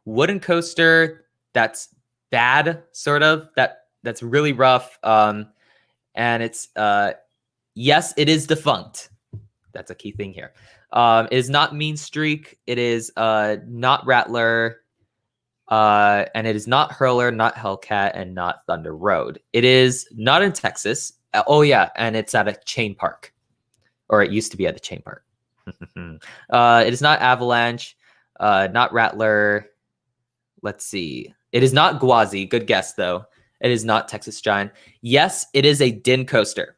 wooden coaster that's bad, sort of, that's really rough. And it's yes, it is defunct. That's a key thing here. It is not Mean Streak. It is not Rattler. And it is not Hurler, not Hellcat, and not Thunder Road. It is not in Texas. Oh yeah, and it's at a chain park, or it used to be at a chain park. It is not Avalanche, not Rattler. Let's see. It is not Gwazi. Good guess though. It is not Texas Giant. Yes, it is a Din coaster.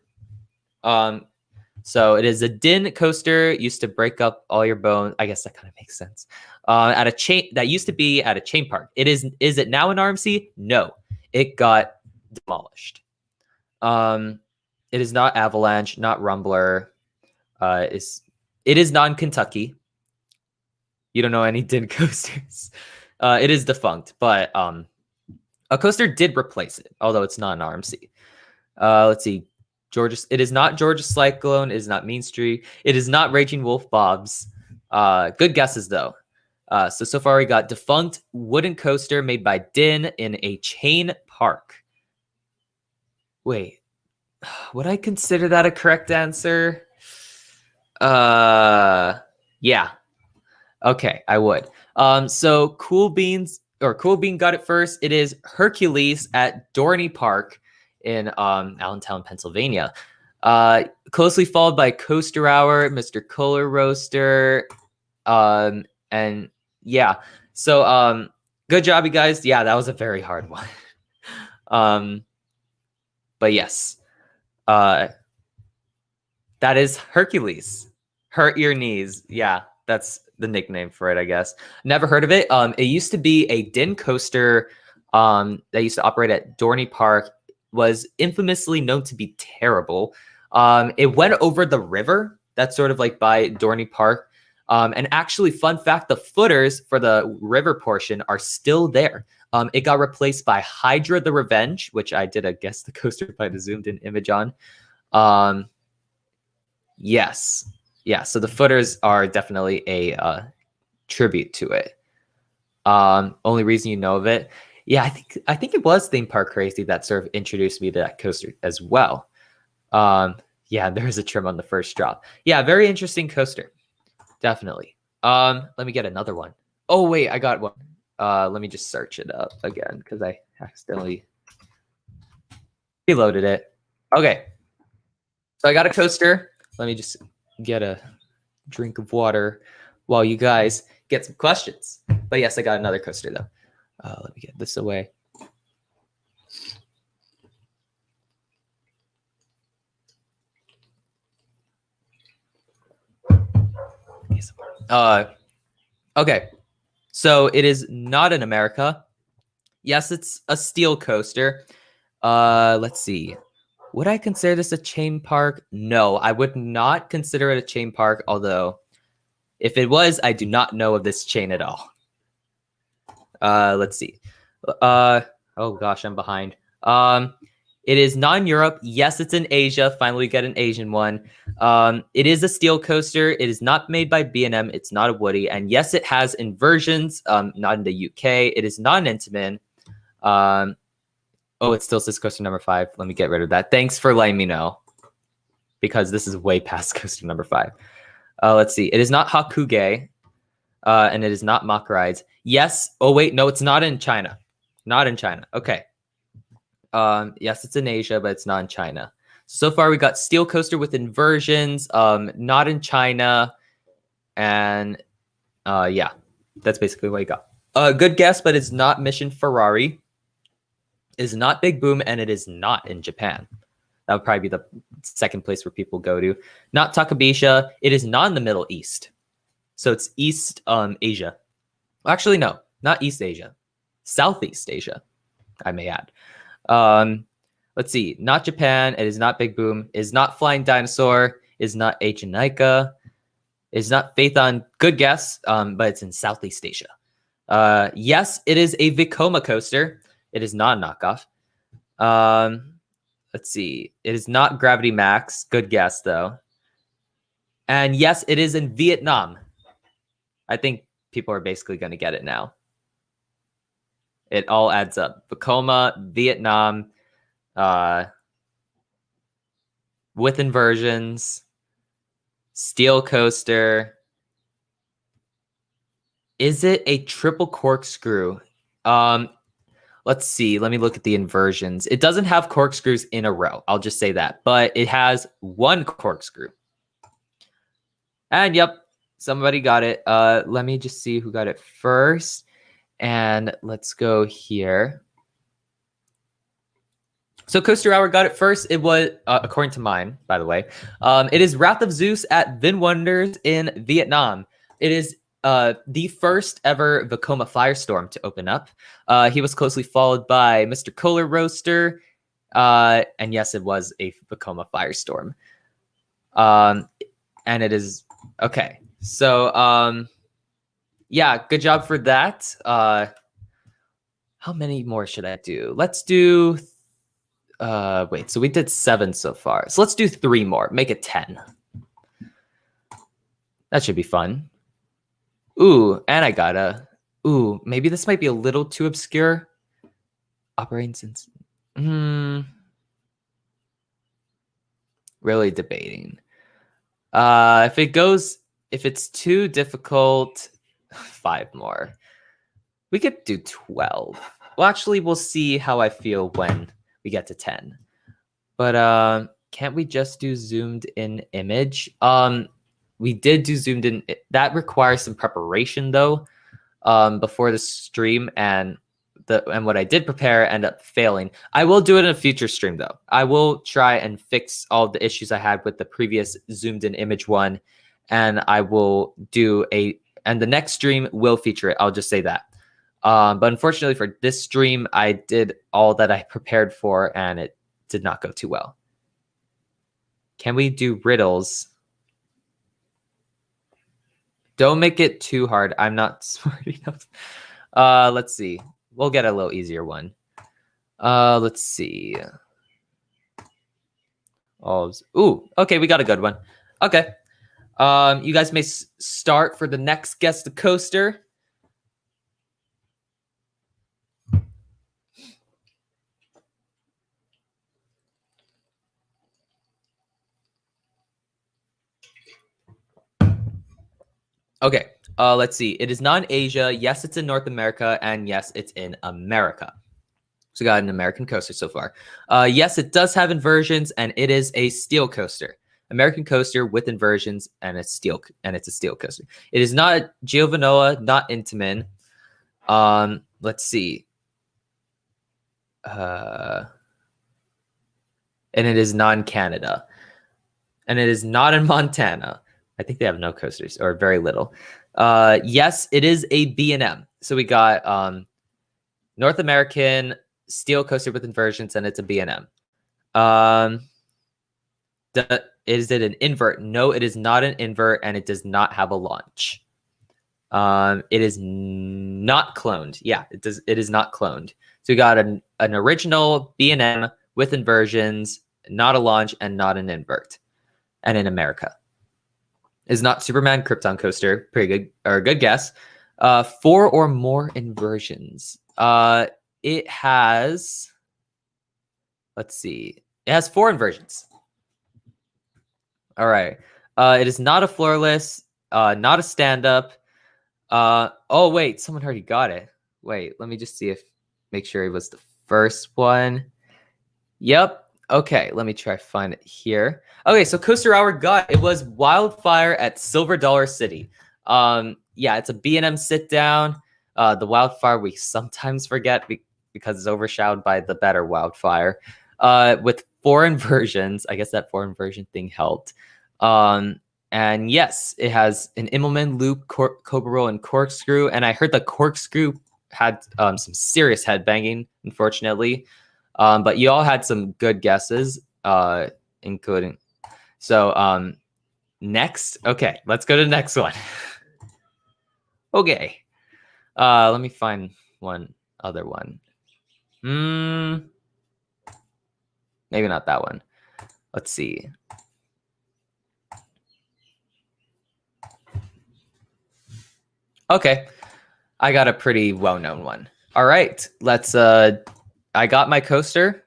So it is a Din coaster. Used to break up all your bones. I guess that kind of makes sense. At a chain that used to be at a chain park. Is it now an RMC? No, it got demolished. It is not Avalanche, not Rumbler. It is non-Kentucky. You don't know any Din coasters. It is defunct, but a coaster did replace it, although it's not an RMC. Let's see. Georgia. It is not Georgia Cyclone. It is not Mean Street. It is not Raging Wolf Bob's. Good guesses though. So far we got defunct wooden coaster made by Din in a chain park. Wait, would I consider that a correct answer? Yeah. Okay, I would. So Cool Bean got it first. It is Hercules at Dorney Park in Allentown, Pennsylvania. Closely followed by Coaster Hour, Mr. Kohler Roaster, and yeah. So good job, you guys. Yeah, that was a very hard one. But yes, that is Hercules. Hurt your knees. Yeah, that's the nickname for it, I guess. Never heard of it. It used to be a Din coaster that used to operate at Dorney Park. Was infamously known to be terrible. It went over the river. That's sort of like by Dorney Park. And actually, fun fact, the footers for the river portion are still there. It got replaced by Hydra the Revenge, which I did, I guess, the coaster by the zoomed in image on. Yes. Yeah, so the footers are definitely a tribute to it. Only reason you know of it. Yeah, I think it was Theme Park Crazy that sort of introduced me to that coaster as well. Yeah, there's a trim on the first drop. Yeah, very interesting coaster. Definitely. Let me get another one. Oh wait, I got one. Let me just search it up again because I accidentally reloaded it. Okay. So I got a coaster. Let me just get a drink of water while you guys get some questions. But yes, I got another coaster though. Let me get this away. Okay. So it is not in America. Yes, it's a steel coaster. Let's see. Would I consider this a chain park? No, I would not consider it a chain park, although if it was, I do not know of this chain at all. Let's see. Oh gosh, I'm behind. It is non-Europe. Yes, it's in Asia. Finally, we get an Asian one. It is a steel coaster. It is not made by B&M. It's not a Woody. And yes, it has inversions. Not in the UK. It is not an Intamin. Oh, it still says coaster number 5. Let me get rid of that. Thanks for letting me know, because this is way past coaster number 5. Let's see. It is not Hakuge, and it is not Mock Rides. Yes. Oh, wait. No, it's not in China. Not in China. Okay. Yes, it's in Asia, but it's not in China. So far, we got steel coaster with inversions, not in China. And yeah, that's basically what you got. Good guess, but it's not Mission Ferrari. It is not Big Boom, and it is not in Japan. That would probably be the second place where people go to. Not Takabisha. It is not in the Middle East. So it's East Asia. Actually, no, not East Asia. Southeast Asia, I may add. Let's see. Not Japan. It is not Big Boom. It is not Flying Dinosaur. It is not Ajanica. It is not Phaethon. Good guess, but it's in Southeast Asia. Yes, it is a Vekoma coaster. It is not a knockoff. Let's see. It is not Gravity Max. Good guess, though. And yes, it is in Vietnam. I think people are basically going to get it now. It all adds up. Vekoma, Vietnam, with inversions, steel coaster. Is it a triple corkscrew? Let's see. Let me look at the inversions. It doesn't have corkscrews in a row. I'll just say that. But it has one corkscrew. And yep, somebody got it. Let me just see who got it first. And let's go here. So Coaster Hour got it first. It was, according to mine, by the way, it is Wrath of Zeus at Vin Wonders in Vietnam. It is the first ever Vekoma Firestorm to open up. He was closely followed by Mr. Kohler Roaster. And yes, it was a Vekoma Firestorm. And it is, okay. So, yeah, good job for that. How many more should I do? Let's do Wait, so we did 7 so far. So let's do 3 more. Make it 10. That should be fun. Ooh, and I gotta. Ooh, maybe this might be a little too obscure. Operating since. Really debating. If it's too difficult, 5 more. We could do 12. Well, actually, we'll see how I feel when we get to 10. But can't we just do zoomed in image? We did do zoomed in. That requires some preparation though, before the stream, and what I did prepare ended up failing. I will do it in a future stream though. I will try and fix all the issues I had with the previous zoomed in image one, and I will and the next stream will feature it. I'll just say that. But unfortunately for this stream, I did all that I prepared for, and it did not go too well. Can we do riddles? Don't make it too hard. I'm not smart enough. Let's see. We'll get a little easier one. Let's see. Ooh, okay, we got a good one. Okay. You guys may start for the next Guess the Coaster. Okay, let's see. It is not in Asia. Yes, it's in North America. And yes, it's in America. So we got an American coaster so far. Yes, it does have inversions, and it is a steel coaster. American coaster with inversions, and it's a steel coaster. It is not Giovanoa, not Intamin. Let's see. And it is not in Canada. And it is not in Montana. I think they have no coasters, or very little. Yes, it is a B&M. So we got North American steel coaster with inversions, and it's a B&M. Is it an invert? No, it is not an invert, and it does not have a launch. It is not cloned. Yeah, it is not cloned. So we got an original B&M with inversions, not a launch, and not an invert. And in America. Is not Superman Krypton coaster. Pretty good, or a good guess. 4 or more inversions. It has, let's see. It has 4 inversions. All right. It is not a floorless, not a stand-up. Oh, wait, someone already got it. Wait, let me just make sure it was the first one. Yep. Okay, let me try to find it here. Okay, so Coaster Hour got it. Was Wildfire at Silver Dollar City. Yeah, it's a B&M sit down. The Wildfire we sometimes forget because it's overshadowed by the better Wildfire. With 4 inversions. I guess that 4 inversion thing helped. And yes, it has an Immelman loop, Cobra Roll, and corkscrew. And I heard the corkscrew had some serious headbanging, unfortunately. But you all had some good guesses, including. So next, okay, let's go to the next one. Okay, let me find one other one. Maybe not that one. Let's see. Okay, I got a pretty well-known one. All right, let's. I got my coaster.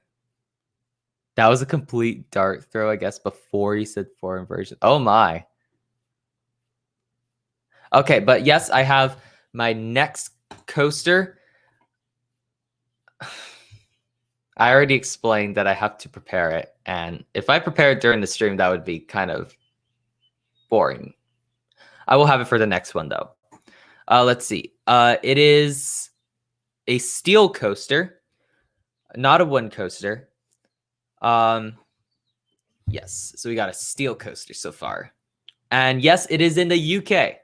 That was a complete dart throw, I guess, before you said 4 inversions. Oh my. Okay, but yes, I have my next coaster. I already explained that I have to prepare it, and if I prepare it during the stream, that would be kind of boring. I will have it for the next one, though. Let's see. It is a steel coaster, not a one coaster. Yes, so we got a steel coaster so far. And yes, it is in the UK.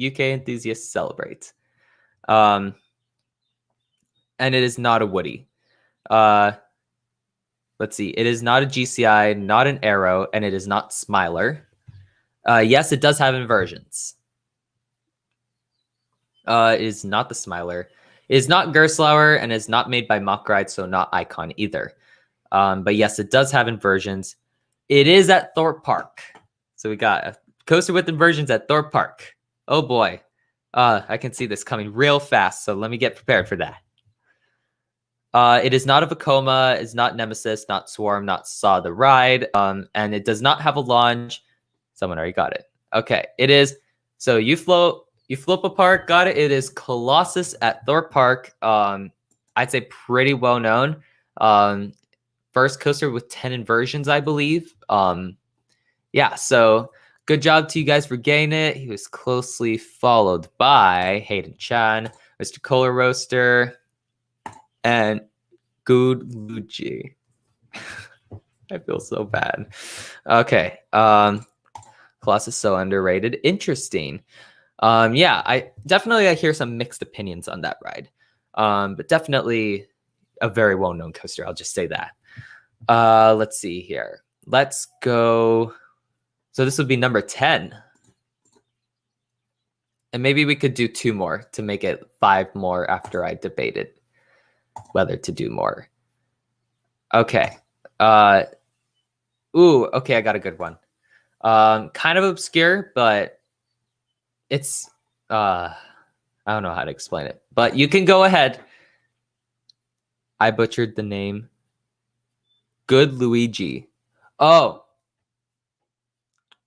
UK enthusiasts celebrate. And it is not a Woody. Let's see. It is not a GCI, not an Arrow, and it is not Smiler. Yes, it does have inversions. It is not the Smiler. It is not Gerstlauer, and is not made by Mock Ride, so not Icon either. But yes, it does have inversions. It is at Thorpe Park. So we got a coaster with inversions at Thorpe Park. Oh boy. I can see this coming real fast, so let me get prepared for that. It is not a Vekoma, it's not Nemesis, not Swarm, not Saw the Ride, and it does not have a launch. Someone already got it. Okay, it is. So you float a park, got it. It is Colossus at Thorpe Park. I'd say pretty well known. First coaster with 10 inversions, I believe. Yeah, so good job to you guys for getting it. He was closely followed by Hayden Chan, Mr. Kohler Roaster, and Good Luigi. I feel so bad. Okay. Colossus is so underrated. Interesting. Yeah, I hear some mixed opinions on that ride. But definitely a very well-known coaster. I'll just say that. Let's see here. Let's go. So this would be number 10. And maybe we could do 2 more to make it 5 more after I debated whether to do more. Okay. Okay, I got a good one. Kind of obscure, but it's I don't know how to explain it. But you can go ahead. I butchered the name. Good Luigi. Oh.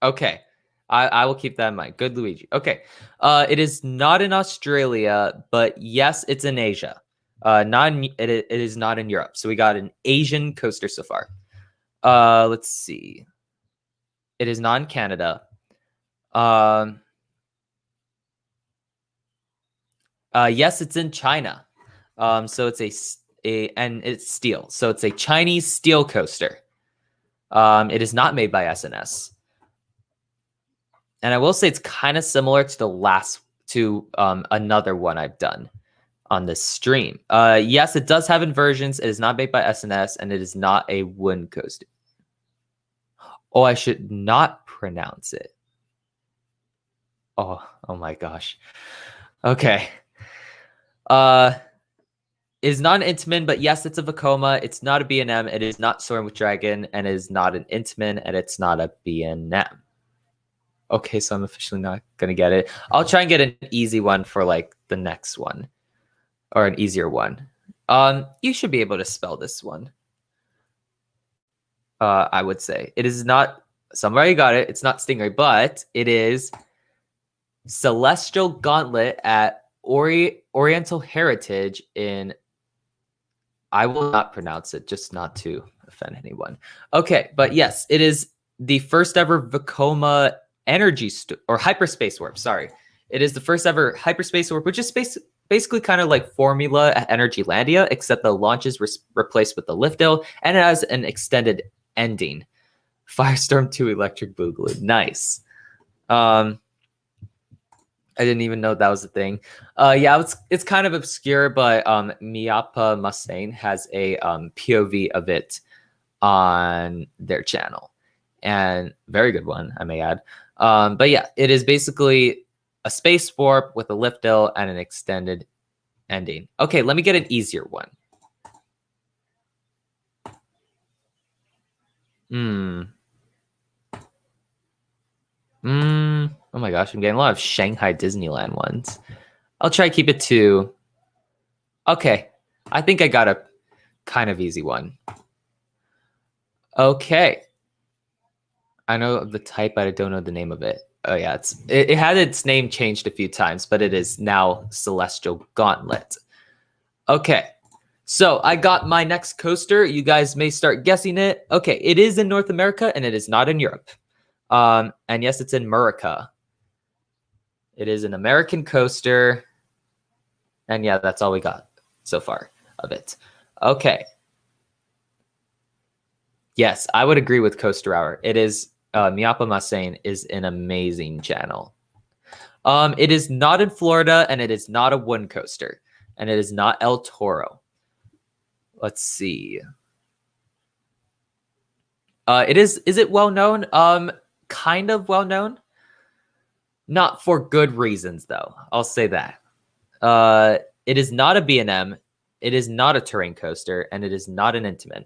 Okay. I will keep that in mind. Good Luigi. Okay. It is not in Australia, but yes, it's in Asia. It is not in Europe. So we got an Asian coaster so far. Let's see. It is not in Canada. Yes, it's in China. So it's and it's steel. So it's a Chinese steel coaster. It is not made by SNS. And I will say it's kind of similar to another one I've done on this stream. Yes, it does have inversions. It is not made by SNS, and it is not a wooden coaster. Oh, I should not pronounce it. Oh my gosh. Okay. It is not an Intamin, but yes, it's a Vekoma. It's not a B&M. It is not Soaring with Dragon, and it is not an Intamin, and it's not a B&M. Okay, so I'm officially not gonna get it. I'll try and get an easy one for like the next one, or an easier one. You should be able to spell this one. I would say it is not. Somebody got it. It's not Stingray, but it is Celestial Gauntlet at Oriental Heritage in. I will not pronounce it, just not to offend anyone. Okay, but yes, it is the first ever Vekoma energy or hyperspace warp. Sorry, it is the first ever hyperspace warp, which is basically kind of like Formula at Energylandia, except the launch is replaced with the lift hill, and it has an extended ending. Firestorm 2 Electric Boogaloo. Nice. I didn't even know that was a thing. Yeah, it's kind of obscure, but Miapa Musain has a POV of it on their channel, and very good one, I may add. But yeah, it is basically a space warp with a lift hill and an extended ending. Okay, let me get an easier one. Oh my gosh, I'm getting a lot of Shanghai Disneyland ones. I'll try to keep it to. Okay, I think I got a kind of easy one. Okay. I know the type, but I don't know the name of it. Oh yeah, it had its name changed a few times, but it is now Celestial Gauntlet. Okay, so I got my next coaster. You guys may start guessing it. Okay, it is in North America and it is not in Europe. And yes, it's in Murica. It is an American coaster. And yeah, that's all we got so far of it. Okay. Yes, I would agree with Coaster Hour. It is Miapa Musain is an amazing channel. It is not in Florida, and it is not a wooden coaster, and it is not El Toro. Let's see. Is it well known? Kind of well known. Not for good reasons, though. I'll say that. It is not a B&M. It is not a terrain coaster, and it is not an Intamin.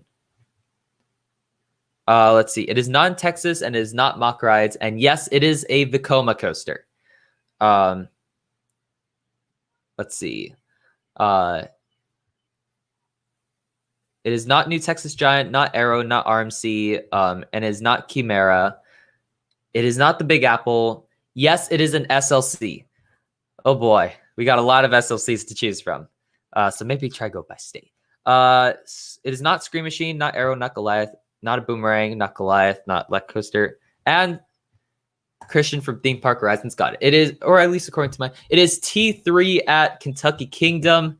Let's see. It is not in Texas and it is not mock rides. And yes, it is a Vekoma coaster. Let's see. It is not New Texas Giant, not Arrow, not RMC, and it is not Chimera. It is not the Big Apple. Yes, it is an SLC. Oh boy, we got a lot of SLCs to choose from. So maybe try go by state. It is not Scream Machine, not Arrow, not Goliath, not a Boomerang, not Goliath, not Lek Coaster, and Christian from Theme Park Horizons got it. It is, or at least according to mine, it is T3 at Kentucky Kingdom.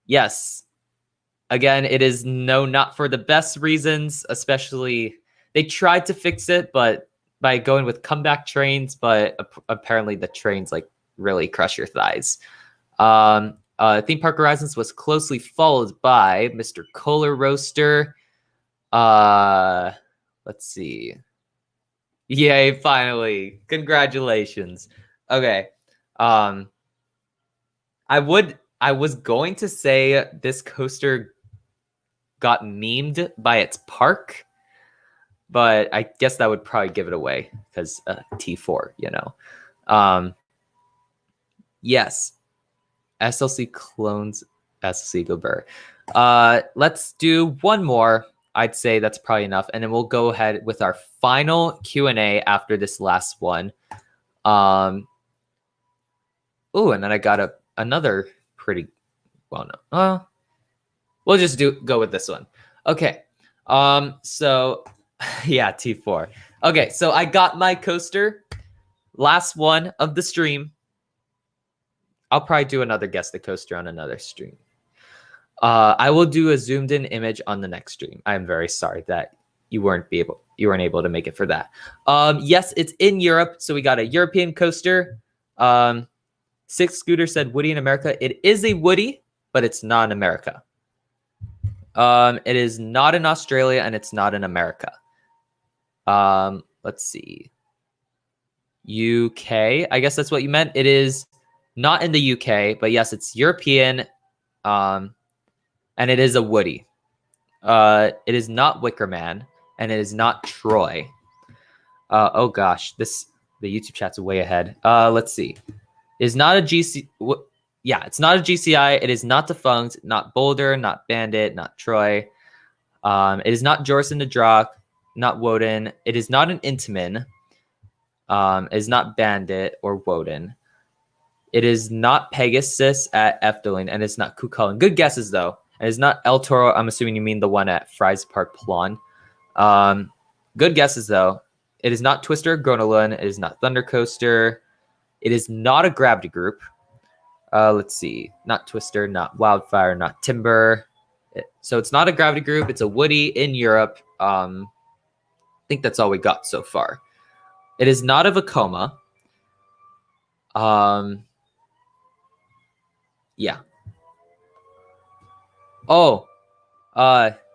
Yes. Again, it is not for the best reasons, especially they tried to fix it, but by going with comeback trains, but apparently the trains like really crush your thighs. Theme Park Horizons was closely followed by Mr. Kohler Roaster. Let's see. Yay, finally. Congratulations. Okay. I was going to say this coaster got memed by its park, but I guess that would probably give it away because T4, you know. Yes. SLC clones SLC Gobert. Let's do one more. I'd say that's probably enough, and then we'll go ahead with our final Q&A after this last one. Oh, and then I got another pretty well known. We'll just go with this one. Okay. So yeah, T4. Okay, so I got my coaster. Last one of the stream. I'll probably do another Guess the Coaster on another stream. I will do a zoomed in image on the next stream. I'm very sorry that you weren't able to make it for that. Yes, it's in Europe, so we got a European coaster. Six Scooter said Woody in America. It is a Woody, but it's not in America. It is not in Australia and it's not in America. Let's see. UK. I guess that's what you meant. It is not in the UK, but yes, it's European. And it is a Woody. It is not Wicker Man, and it is not Troy. Oh gosh, the YouTube chat's way ahead. Let's see. It is not a GC. Yeah, it's not a GCI. It is not Defunct, not Boulder, not Bandit, not Troy. It is not Jorson the Drock, not Woden. It is not an Intamin. It is not Bandit or Woden. It is not Pegasus at Efteling, and it's not Kukulkan. Good guesses, though. It is not El Toro. I'm assuming you mean the one at Fries Park Plon. Good guesses, though. It is not Twister, Gronalun. It is not Thunder Coaster. It is not a Gravity Group. Let's see. Not Twister, not Wildfire, not Timber. So it's not a Gravity Group. It's a Woody in Europe. I think that's all we got so far. It is not a Vekoma. Yeah. Oh,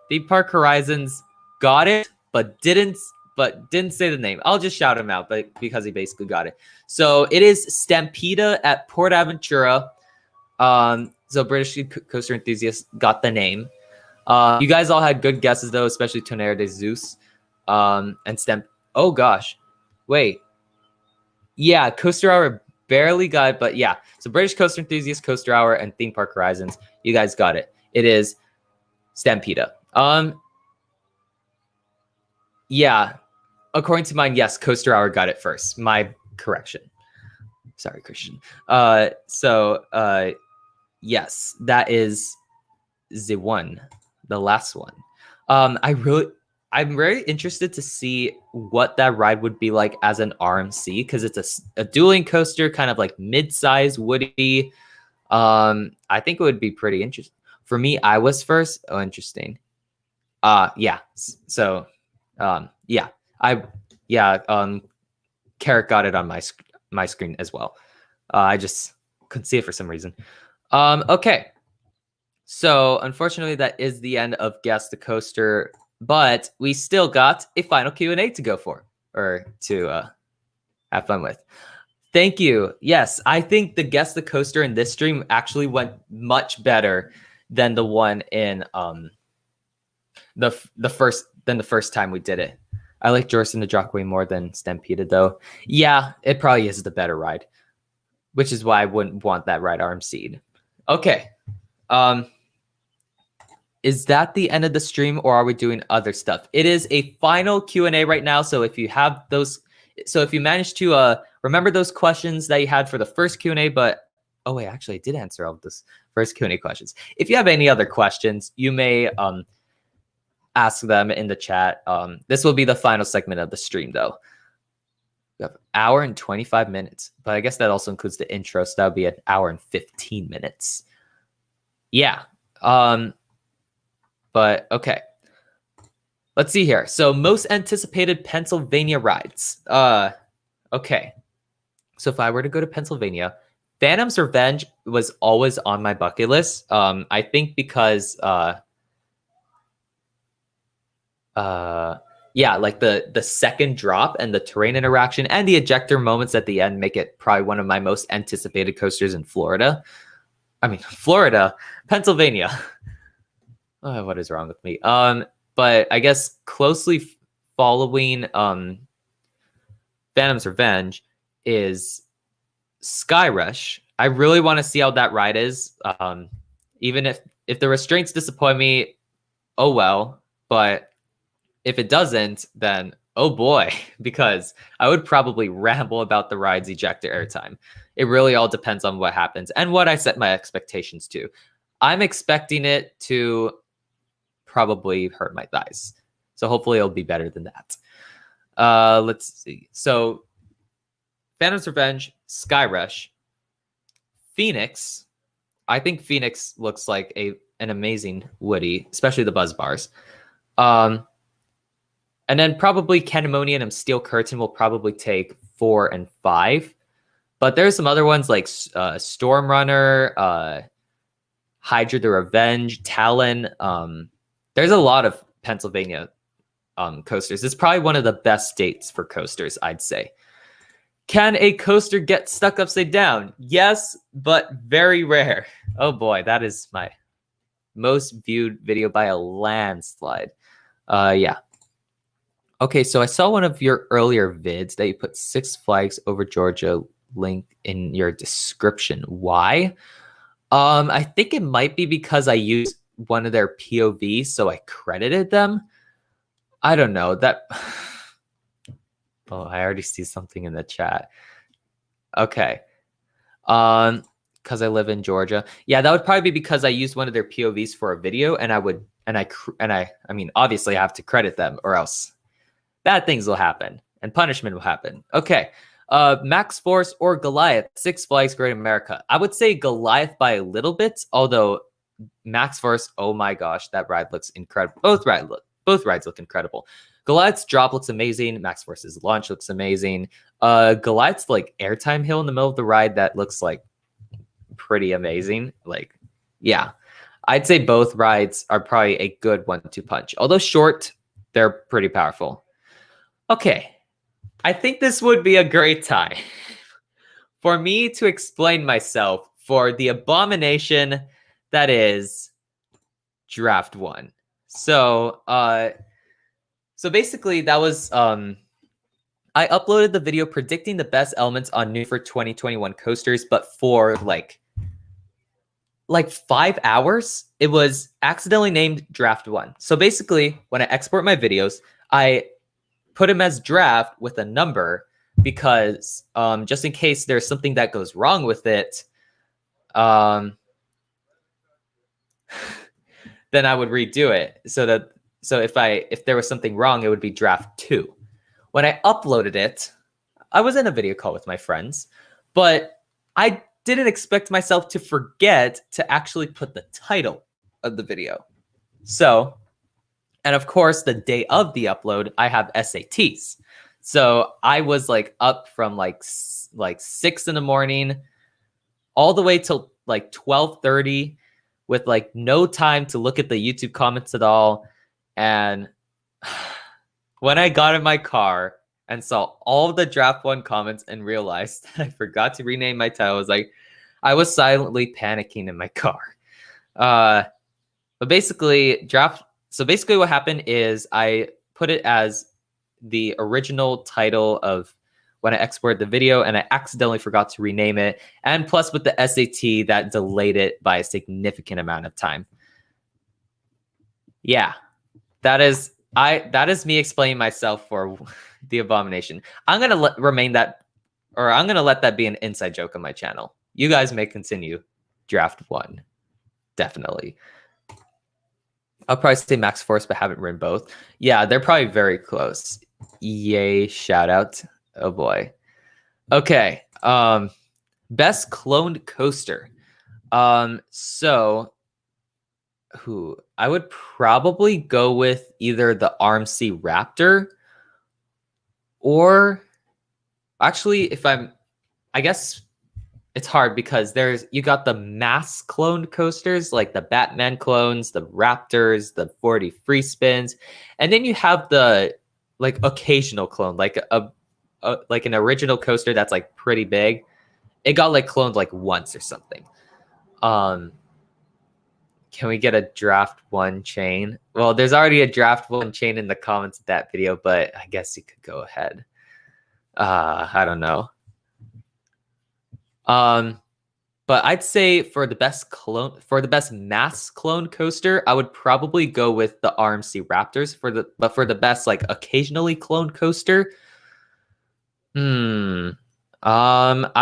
Theme Park Horizons got it, but didn't say the name. I'll just shout him out, but because he basically got it. So it is Stampeda at Port Aventura. So British coaster enthusiasts got the name. You guys all had good guesses though, especially Tonnerre de Zeus. And Stamp. Oh gosh, wait. Yeah, Coaster Hour barely got it, but yeah. So British coaster enthusiasts, Coaster Hour, and Theme Park Horizons. You guys got it. It is Stampeda. Yeah, according to mine, yes, Coaster Hour got it first. My correction. Sorry, Christian. Yes, that is the one, the last one. I'm very interested to see what that ride would be like as an RMC because it's a dueling coaster, kind of like mid-size Woody. I think it would be pretty interesting. For me, I was first. Oh, interesting. Yeah. So, yeah. Carrot got it on my screen as well. I just couldn't see it for some reason. Okay. So, unfortunately, that is the end of Guess the Coaster, but we still got a final Q&A to go for, or to have fun with. Thank you. Yes, I think the Guess the Coaster in this stream actually went much better than the one in the first time we did it. I like Jorson to Jock way more than Stampeded though. Yeah, it probably is the better ride, which is why I wouldn't want that ride RMC'd. Okay. Is that the end of the stream or are we doing other stuff? It is a final Q&A right now. So if you have those, so if you managed to remember those questions that you had for the first Q&A, but oh wait, actually I did answer all of this first Q&A questions. If you have any other questions, you may ask them in the chat. This will be the final segment of the stream though. We have an hour and 25 minutes, but I guess that also includes the intro. So that would be an hour and 15 minutes. Yeah. But okay. Let's see here. So most anticipated Pennsylvania rides. Okay. So if I were to go to Pennsylvania, Phantom's Revenge was always on my bucket list. I think because yeah, like the second drop and the terrain interaction and the ejector moments at the end make it probably one of my most anticipated coasters in Florida. I mean, Florida, Pennsylvania. Oh, what is wrong with me? But I guess closely following Phantom's Revenge is Sky Rush. I really want to see how that ride is. Even if the restraints disappoint me, oh well. But if it doesn't, then oh boy, because I would probably ramble about the ride's ejector airtime. It really all depends on what happens and what I set my expectations to. I'm expecting it to probably hurt my thighs. So hopefully it'll be better than that. Let's see. So Phantom's Revenge, Sky Rush, Phoenix. I think Phoenix looks like an amazing Woody, especially the buzz bars. And then probably Candemonium and Steel Curtain will probably take 4 and 5. But there's some other ones like Storm Runner, Hydra the Revenge, Talon. There's a lot of Pennsylvania coasters. It's probably one of the best states for coasters, I'd say. Can a coaster get stuck upside down? Yes, but very rare. Oh boy, that is my most viewed video by a landslide. Yeah. Okay, so I saw one of your earlier vids that you put Six Flags Over Georgia link in your description. Why? I think it might be because I used one of their POVs, so I credited them. I don't know that. Oh, I already see something in the chat. Okay. Because I live in Georgia. Yeah, that would probably be because I used one of their POVs for a video, and I mean, obviously I have to credit them, or else bad things will happen and punishment will happen. Okay. Max Force or Goliath, Six Flags Great America. I would say Goliath by a little bit, although Max Force, oh my gosh, that ride looks incredible. Both rides look incredible. Goliath's drop looks amazing. Max Force's launch looks amazing. Goliath's like airtime hill in the middle of the ride that looks like pretty amazing. Like, yeah, I'd say both rides are probably a good 1-2 punch. Although short, they're pretty powerful. Okay, I think this would be a great time for me to explain myself for the abomination that is Draft 1. So, so basically that was, I uploaded the video predicting the best elements on new for 2021 coasters, but for like 5 hours, it was accidentally named Draft 1. So basically when I export my videos, I put them as draft with a number because just in case there's something that goes wrong with it, then I would redo it. So if there was something wrong, it would be draft 2. When I uploaded it, I was in a video call with my friends, but I didn't expect myself to forget to actually put the title of the video. So, and of course, the day of the upload, I have SATs. So I was like up from like 6 in the morning all the way till like 12:30 with like no time to look at the YouTube comments at all. And when I got in my car and saw all the Draft 1 comments and realized that I forgot to rename my title, I was silently panicking in my car. But basically, So basically what happened is I put it as the original title of when I exported the video, and I accidentally forgot to rename it. And plus with the SAT, that delayed it by a significant amount of time. Yeah, that is me explaining myself for the abomination. I'm gonna I'm gonna let that be an inside joke on my channel. You guys may continue draft 1, definitely. I'll probably say Max Force, but haven't written both. Yeah, they're probably very close. Yay, shout out. Oh boy. Okay. Best cloned coaster. So who I would probably go with either the RMC Raptor or actually I guess it's hard because you got the mass cloned coasters like the Batman clones, the Raptors, the 40 free spins, and then you have the like occasional clone, like like an original coaster that's like pretty big. It got like cloned like once or something. Can we get a draft 1 chain? Well, there's already a draft 1 chain in the comments of that video, but I guess you could go ahead. I don't know. But I'd say for the best mass clone coaster, I would probably go with the RMC Raptors but for the best like occasionally cloned coaster, I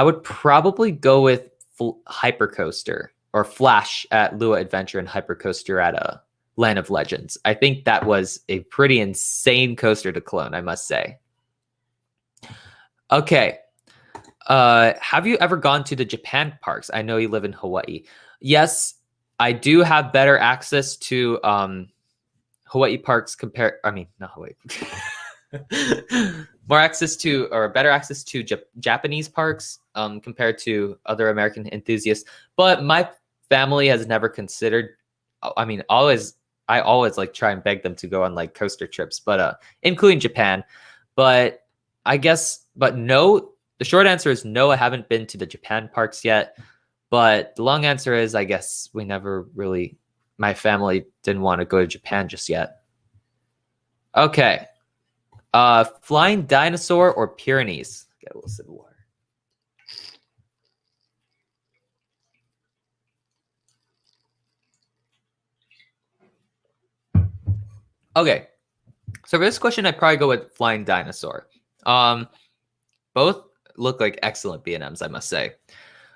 would probably go with Hypercoaster or Flash at Lua Adventure and Hypercoaster at Land of Legends. I think that was a pretty insane coaster to clone, I must say. Okay. Have you ever gone to the Japan parks? I know you live in Hawaii. Yes, I do have better access to Hawaii parks not Hawaii. Better access to Japanese parks compared to other American enthusiasts. But my family has never considered. I always like try and beg them to go on like coaster trips, but including Japan. But no. The short answer is no, I haven't been to the Japan parks yet. But the long answer is, I guess my family didn't want to go to Japan just yet. Okay. Flying Dinosaur or Pyrenees? Get a little sip of water. Okay. So for this question, I'd probably go with Flying Dinosaur. Both look like excellent B&Ms, I must say.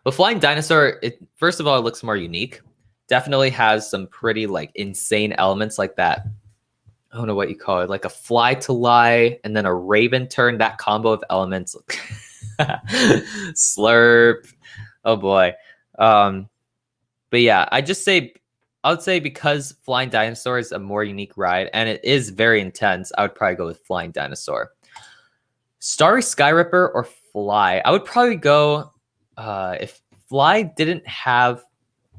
But Flying Dinosaur, first of all, it looks more unique. Definitely has some pretty like insane elements like that. I don't know what you call it, like a fly to lie and then a raven turn. That combo of elements. Slurp. Oh boy. But yeah, I would say because Flying Dinosaur is a more unique ride and it is very intense, I would probably go with Flying Dinosaur. Starry Skyripper or Fly? I would probably go, if Fly didn't have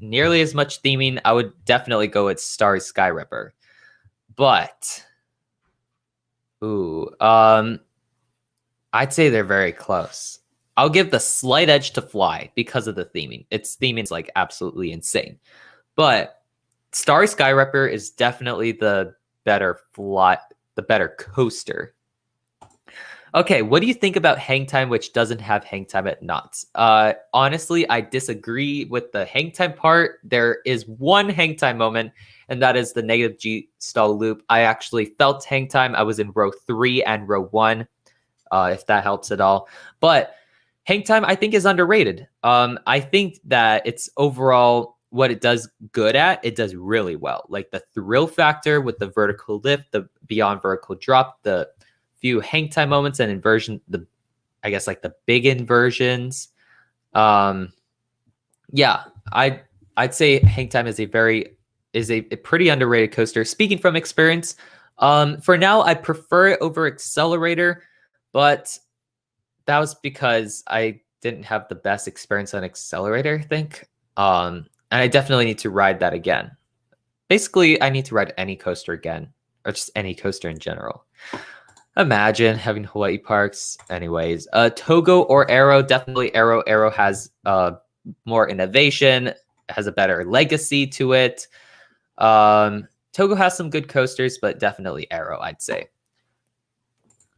nearly as much theming, I would definitely go with Starry Skyripper. But, I'd say they're very close. I'll give the slight edge to Fly because of the theming. Its theming is like absolutely insane. But Starry Skyripper is definitely the better coaster. Okay, what do you think about hang time, which doesn't have hang time at Knott's? Honestly, I disagree with the hang time part. There is one hang time moment, and that is the negative G stall loop. I actually felt hang time. I was in row 3 and row 1, if that helps at all. But hang time, I think, is underrated. I think that it's overall what it does good at, it does really well. Like the thrill factor with the vertical lift, the beyond vertical drop, the few hang time moments and inversion, I guess like the big inversions. Yeah, I'd say hang time is a pretty underrated coaster. Speaking from experience, for now I prefer it over Accelerator, but that was because I didn't have the best experience on Accelerator, I think. And I definitely need to ride that again. Basically, I need to ride any coaster again, or just any coaster in general. Imagine having Hawaii parks. Anyways, Togo or Aero? Definitely Aero. Aero has more innovation, has a better legacy to it. Togo has some good coasters, but definitely Arrow, I'd say.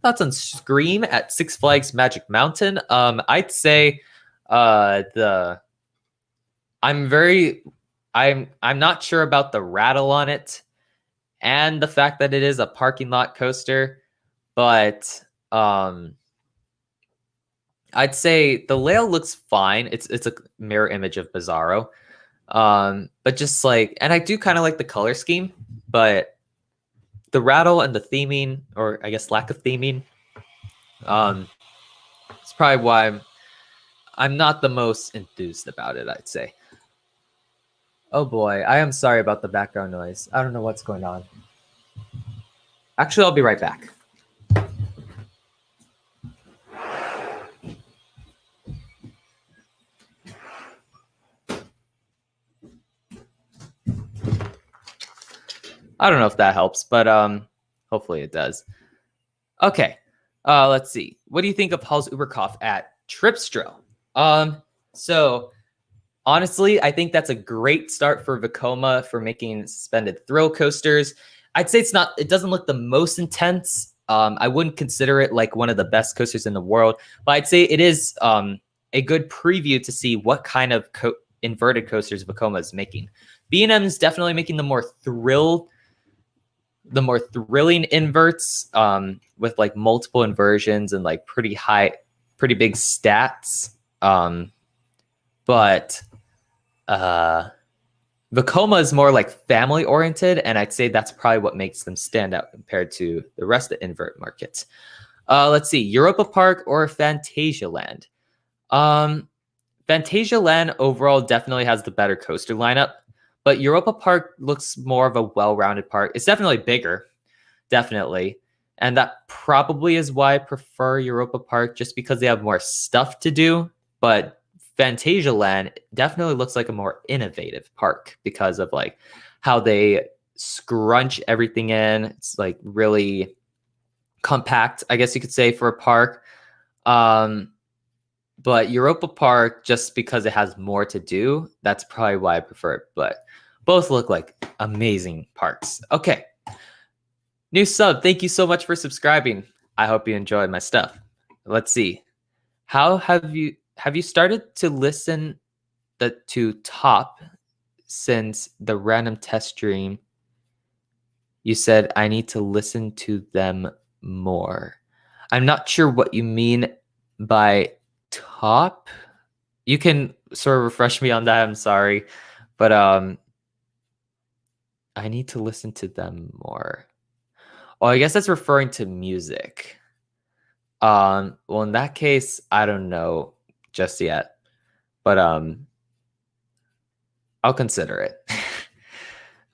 Thoughts on Scream at Six Flags Magic Mountain? I'd say I'm not sure about the rattle on it and the fact that it is a parking lot coaster, but I'd say the layout looks fine. It's a mirror image of Bizarro. But just like, and I do kind of like the color scheme, but the rattle and the theming, or I guess lack of theming, it's probably why I'm not the most enthused about it, I'd say. Oh boy, I am sorry about the background noise. I don't know what's going on. Actually, I'll be right back. I don't know if that helps, but hopefully it does. Okay, let's see. What do you think of Hall's Uberkauf at Tripstro? So honestly, I think that's a great start for Vekoma for making suspended thrill coasters. I'd say it doesn't look the most intense. I wouldn't consider it like one of the best coasters in the world, but I'd say it is a good preview to see what kind of inverted coasters Vekoma is making. B&M is definitely making the more thrilling inverts with like multiple inversions and like pretty big stats. But Vekoma is more like family oriented, and I'd say that's probably what makes them stand out compared to the rest of the invert markets. Let's see, Europa Park or Phantasialand. Phantasialand overall definitely has the better coaster lineup, but Europa Park looks more of a well-rounded park. It's definitely bigger, definitely. And that probably is why I prefer Europa Park, just because they have more stuff to do. But Phantasialand definitely looks like a more innovative park because of like how they scrunch everything in. It's like really compact, I guess you could say, for a park. But Europa Park, just because it has more to do, that's probably why I prefer it. But both look like amazing parks. Okay. New sub, thank you so much for subscribing. I hope you enjoyed my stuff. Let's see. How have you started to listen to Top since the random test stream? You said I need to listen to them more. I'm not sure what you mean by Top. You can sort of refresh me on that. I'm sorry, but I need to listen to them more. Oh, I guess that's referring to music. Well, in that case, I don't know just yet, but I'll consider it.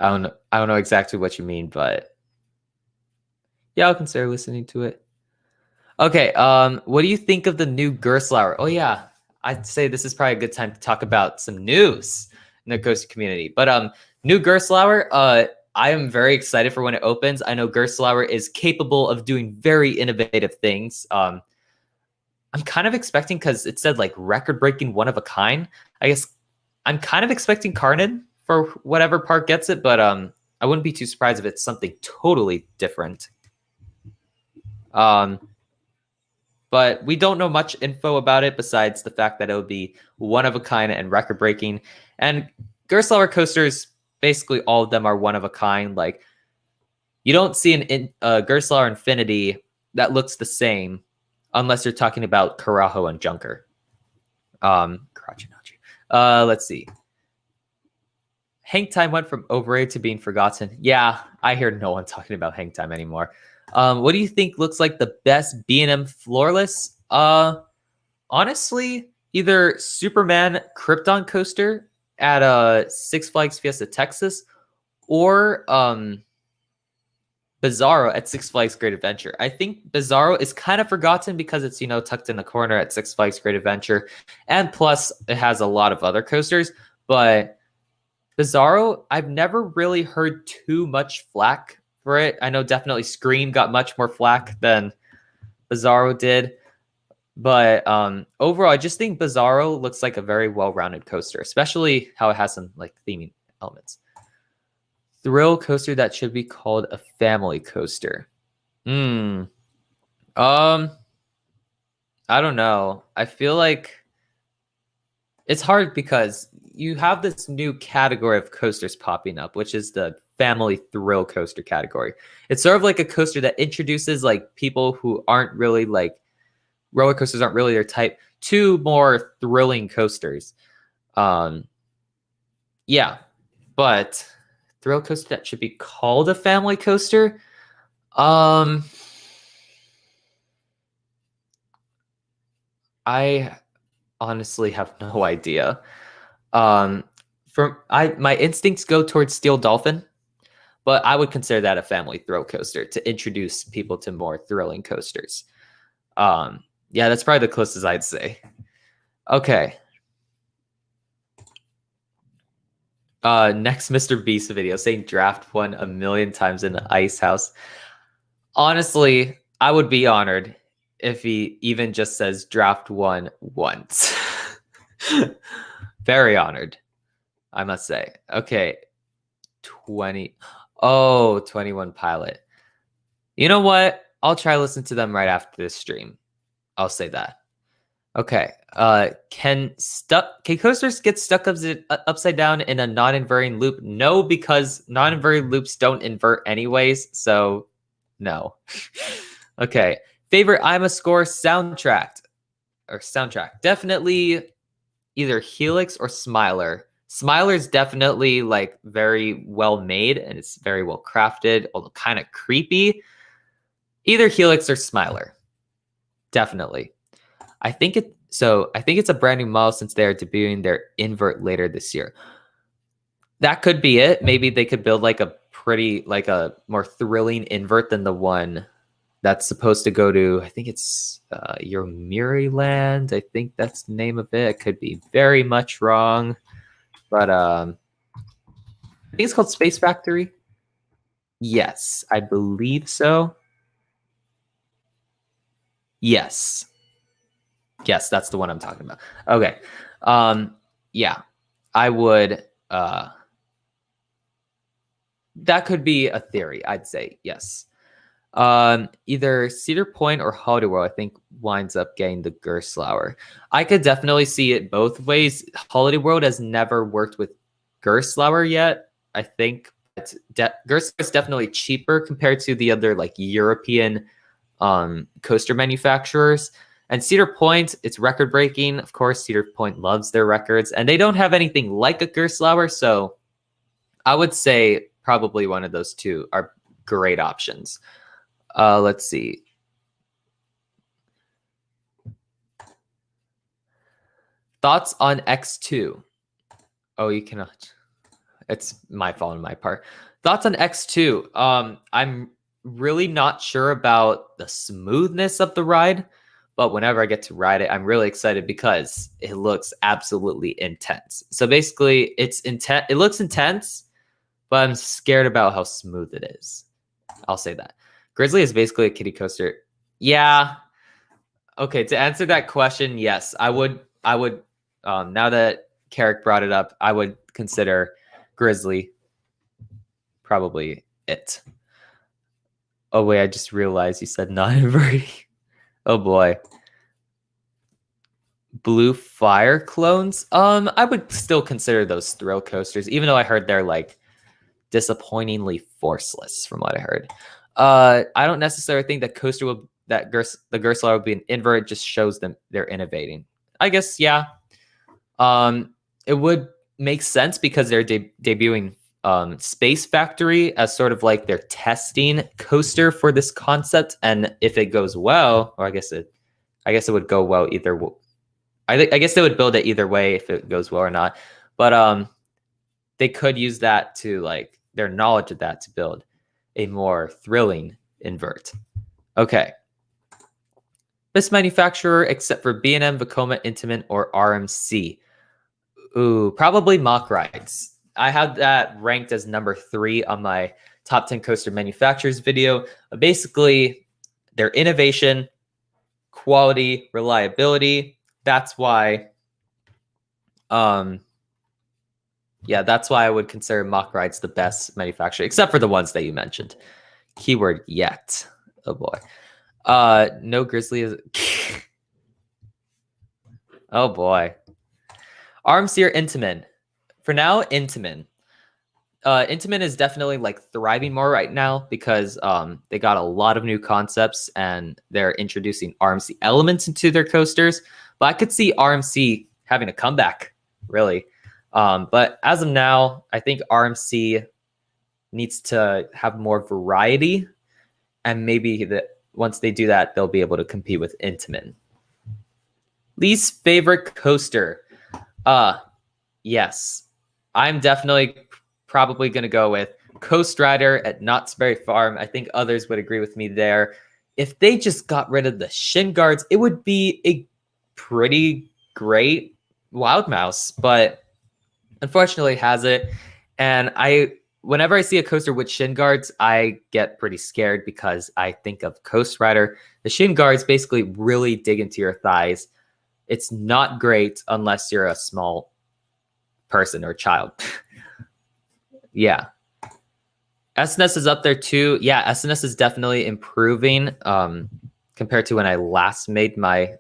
I don't know exactly what you mean, but yeah, I'll consider listening to it. Okay, what do you think of the new Gerstlauer? Oh yeah, I'd say this is probably a good time to talk about some news in the coaster community. But new Gerstlauer, I am very excited for when it opens. I know Gerstlauer is capable of doing very innovative things. I'm kind of expecting, because it said like record-breaking, one of a kind. I guess I'm kind of expecting Carnage for whatever park gets it, but I wouldn't be too surprised if it's something totally different. But we don't know much info about it besides the fact that it would be one of a kind and record breaking. And Gerstlauer coasters, basically all of them are one of a kind. Like, you don't see an Gerstlauer Infinity that looks the same unless you're talking about Carajo and Junker. Let's see. Hang Time went from overrated to being forgotten. Yeah, I hear no one talking about Hang Time anymore. What do you think looks like the best B&M floorless? Honestly, either Superman Krypton coaster at Six Flags Fiesta Texas, or Bizarro at Six Flags Great Adventure. I think Bizarro is kind of forgotten because it's, tucked in the corner at Six Flags Great Adventure, and plus it has a lot of other coasters. But Bizarro, I've never really heard too much flack for it. I know definitely Scream got much more flack than Bizarro did. But overall, I just think Bizarro looks like a very well-rounded coaster, especially how it has some like theming elements. Thrill coaster that should be called a family coaster. I don't know. I feel like it's hard because you have this new category of coasters popping up, which is the family thrill coaster category. It's sort of like a coaster that introduces like people who aren't really like roller coasters aren't really their type to more thrilling coasters. Yeah, but thrill coaster that should be called a family coaster. I honestly have no idea. My instincts go towards Steel Dolphin, but I would consider that a family thrill coaster to introduce people to more thrilling coasters. Yeah, that's probably the closest I'd say. Okay. Next Mr. Beast video saying draft one a million times in the ice house. Honestly, I would be honored if he even just says draft one once. Very honored, I must say. Okay. 20. Oh, 21 Pilot. You know what? I'll try to listen to them right after this stream. I'll say that. Okay. Can coasters get stuck upside down in a non-inverting loop? No, because non-inverting loops don't invert anyways. So no. Okay. Favorite I'm a Score soundtrack. Definitely either Helix or Smiler. Smiler is definitely like very well made and it's very well crafted, although kind of creepy. Either Helix or Smiler. Definitely. I think it's a brand new model since they are debuting their invert later this year. That could be it. Maybe they could build like a more thrilling invert than the one that's supposed to go to, I think it's Yomiuri I think that's the name of it. I could be very much wrong. But I think it's called Space Factory. Yes, I believe so. Yes. Yes, that's the one I'm talking about. Okay. Yeah. I would that could be a theory, I'd say. Yes. Either Cedar Point or Holiday World, I think, winds up getting the Gerstlauer. I could definitely see it both ways. Holiday World has never worked with Gerstlauer yet, I think. Gerstlauer is definitely cheaper compared to the other like European coaster manufacturers. And Cedar Point, it's record breaking. Of course, Cedar Point loves their records, and they don't have anything like a Gerstlauer. So I would say probably one of those two are great options. Let's see. Thoughts on X2? Oh, you cannot. It's my fault on my part. Thoughts on X2? I'm really not sure about the smoothness of the ride, but whenever I get to ride it, I'm really excited because it looks absolutely intense. So basically, it's intense. It looks intense, but I'm scared about how smooth it is. I'll say that. Grizzly is basically a kiddie coaster. Yeah. Okay, to answer that question, yes, I would. Now that Carrick brought it up, I would consider Grizzly probably it. Oh wait, I just realized you said non-inverting. Oh boy. Blue Fire clones. I would still consider those thrill coasters, even though I heard they're like disappointingly forceless, from what I heard. I don't necessarily think that the Gerstlauer would be an invert. It just shows them they're innovating. I guess, yeah. It would make sense because they're debuting Space Factory as sort of like their testing coaster for this concept. And if it goes well, or I guess it would go well either. I guess they would build it either way if it goes well or not. But they could use that to like their knowledge of that to build a more thrilling invert. Okay. Best manufacturer except for B&M, Vekoma, Intamin, or RMC. Ooh, probably Mock Rides. I had that ranked as number 3 on my top 10 coaster manufacturers video. Basically, their innovation, quality, reliability. That's why Yeah, that's why I would consider Mock Rides the best manufacturer, except for the ones that you mentioned. Keyword yet. Oh boy. No Grizzly is. Oh boy. RMC or Intamin? For now, Intamin. Intamin is definitely like thriving more right now because they got a lot of new concepts and they're introducing RMC elements into their coasters. But I could see RMC having a comeback, really. But as of now, I think RMC needs to have more variety, and maybe once they do that, they'll be able to compete with Intamin. Least favorite coaster? Yes, I'm definitely probably going to go with Coast Rider at Knott's Berry Farm. I think others would agree with me there. If they just got rid of the shin guards, it would be a pretty great Wild Mouse, but unfortunately it has it. And whenever I see a coaster with shin guards, I get pretty scared because I think of Coast Rider. The shin guards basically really dig into your thighs. It's not great unless you're a small person or child. Yeah. SNS is up there too. Yeah, SNS is definitely improving compared to when I last made my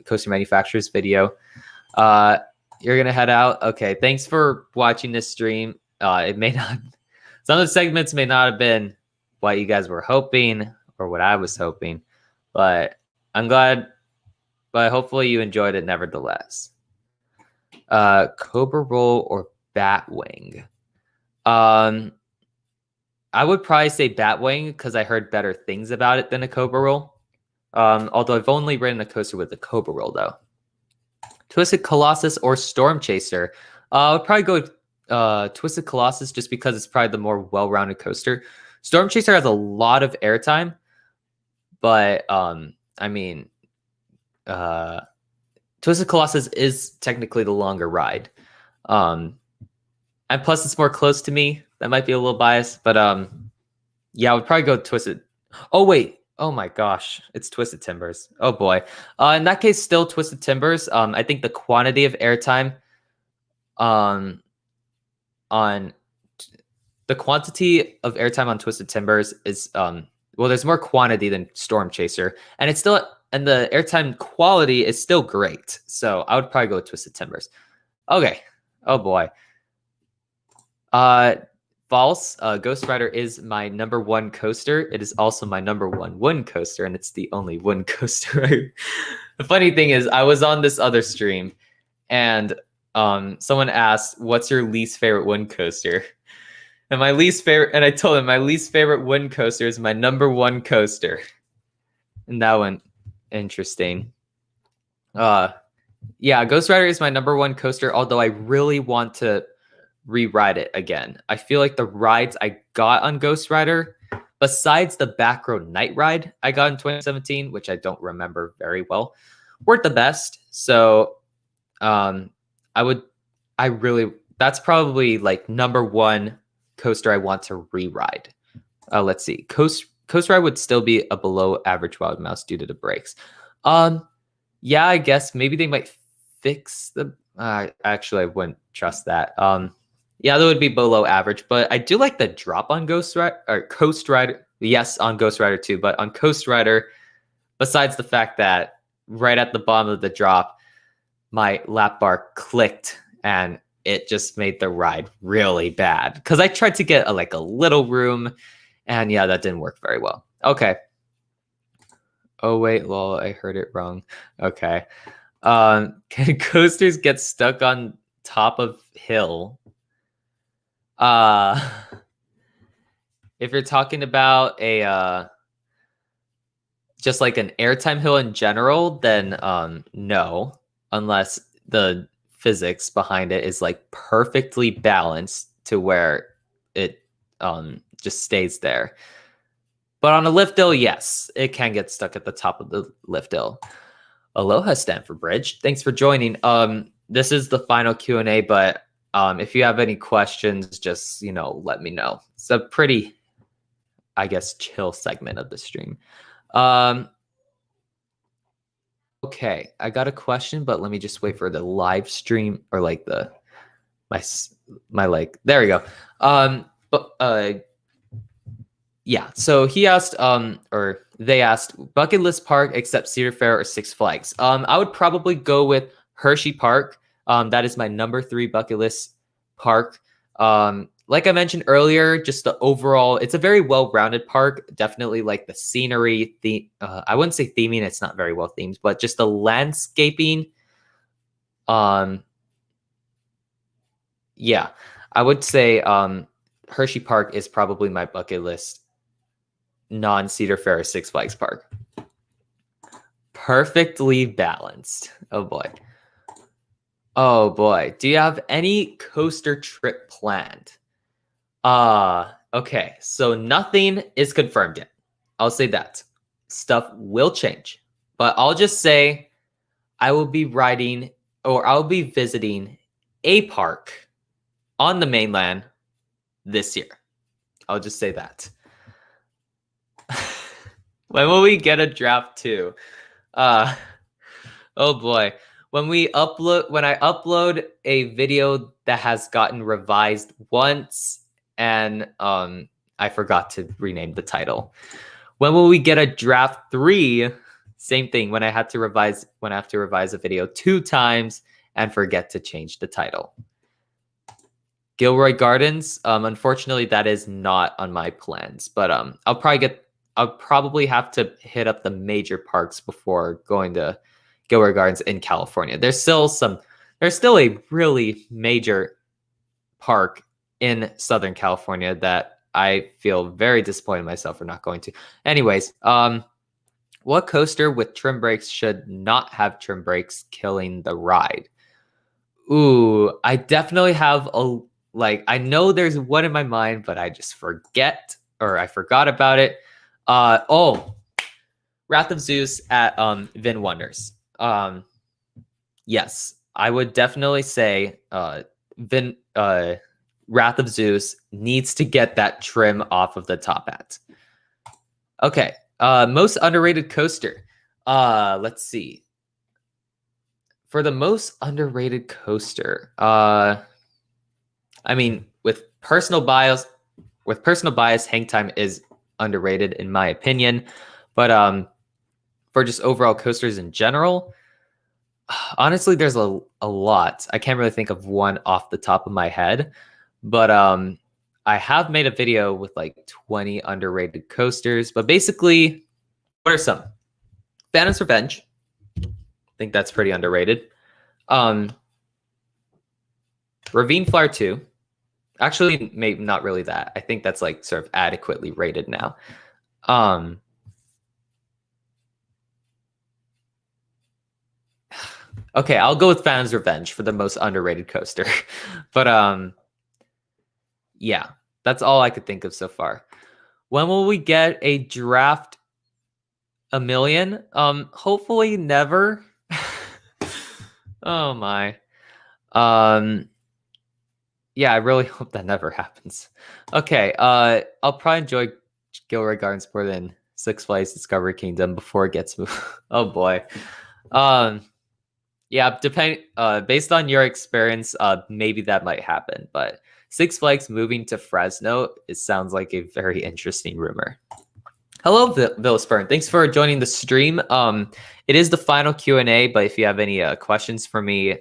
coaster manufacturers video. You're gonna head out. Okay, thanks for watching this stream. It may not, some of the segments may not have been what you guys were hoping or what I was hoping, but I'm glad. But hopefully you enjoyed it nevertheless. Cobra Roll or Batwing? I would probably say Batwing because I heard better things about it than a Cobra Roll. Although I've only ridden a coaster with a Cobra Roll though. Twisted Colossus or Storm Chaser? I would probably go with Twisted Colossus just because it's probably the more well-rounded coaster. Storm Chaser has a lot of airtime, but I mean, Twisted Colossus is technically the longer ride. And plus it's more close to me. That might be a little biased, but yeah, I would probably go Twisted. Oh wait, oh my gosh, it's Twisted Timbers. Oh boy. In that case, still Twisted Timbers. I think the quantity of airtime on the quantity of airtime on Twisted Timbers is well, there's more quantity than Storm Chaser, and it's still, and the airtime quality is still great. So I would probably go with Twisted Timbers. Okay. Oh boy. False. Ghost Rider is my #1 coaster. It is also my #1 wind coaster, and it's the only wind coaster. The funny thing is, I was on this other stream, and someone asked, "What's your least favorite wind coaster?" And my least favorite, and I told him my least favorite wind coaster is my #1 coaster, and that went interesting. Yeah, Ghost Rider is my #1 coaster. Although I really want to reride it again. I feel like the rides I got on Ghost Rider, besides the back row night ride I got in 2017, which I don't remember very well, weren't the best. So that's probably like #1 coaster I want to re-ride. Let's see. Coast Ride would still be a below average Wild Mouse due to the brakes. Yeah, I guess maybe they might fix the actually I wouldn't trust that. Yeah, that would be below average, but I do like the drop on Ghost Rider or Coast Rider. Yes, on Ghost Rider too, but on Coast Rider, besides the fact that right at the bottom of the drop, my lap bar clicked and it just made the ride really bad because I tried to get a little room, and yeah, that didn't work very well. Okay. Oh wait, lol, I heard it wrong. Okay. Can coasters get stuck on top of hill? If you're talking about a just like an airtime hill in general, then no, unless the physics behind it is like perfectly balanced to where it just stays there. But on a lift hill, yes, it can get stuck at the top of the lift hill. Aloha, Stanford Bridge. Thanks for joining. This is the final Q&A, but if you have any questions, just, let me know. It's a pretty, I guess, chill segment of the stream. Okay, I got a question, but let me just wait for the live stream or like the my leg. There we go. But yeah. So he asked, or they asked, bucket list park except Cedar Fair or Six Flags. I would probably go with Hershey Park. That is my number 3 bucket list park. Like I mentioned earlier, just the overall, it's a very well-rounded park. Definitely like the scenery, I wouldn't say theming, it's not very well themed, but just the landscaping. Yeah, I would say Hershey Park is probably my bucket list non-Cedar Fair or Six Flags park. Perfectly balanced. Oh boy. Oh boy. Do you have any coaster trip planned? Okay. So nothing is confirmed yet. I'll say that. Stuff will change. But I'll just say I will be riding or I'll be visiting a park on the mainland this year. I'll just say that. When will we get a draft 2? Oh boy. When I upload a video that has gotten revised once and I forgot to rename the title. When will we get a draft 3? Same thing. When I have to revise a video 2 times and forget to change the title. Gilroy Gardens, unfortunately that is not on my plans, but I'll probably have to hit up the major parks before going to Gilroy Gardens in California. There's still a really major park in Southern California that I feel very disappointed in myself for not going to. Anyways, what coaster with trim brakes should not have trim brakes, killing the ride? Ooh, I definitely have I know there's one in my mind, but I just forgot about it. Wrath of Zeus at Vin Wonders. Yes, I would definitely say Wrath of Zeus needs to get that trim off of the top hat. Okay, most underrated coaster. Let's see. For the most underrated coaster, I mean, with personal bias, Hang Time is underrated in my opinion. But for just overall coasters in general, honestly, there's a lot. I can't really think of one off the top of my head, but I have made a video with like 20 underrated coasters. But basically, what are some? Phantom's Revenge. I think that's pretty underrated. Ravine Flyer 2. Actually, maybe not really that. I think that's like sort of adequately rated now. Okay, I'll go with Phantom's Revenge for the most underrated coaster. But yeah, that's all I could think of so far. When will we get a draft 1,000,000? Hopefully never. Oh my. Yeah, I really hope that never happens. Okay, I'll probably enjoy Gilroy Gardens more than Six Flags Discovery Kingdom before it gets moved. Oh boy. Yeah, based on your experience, maybe that might happen. But Six Flags moving to Fresno, it sounds like a very interesting rumor. Hello, Villasburn. Thanks for joining the stream. It is the final Q&A, but if you have any questions for me,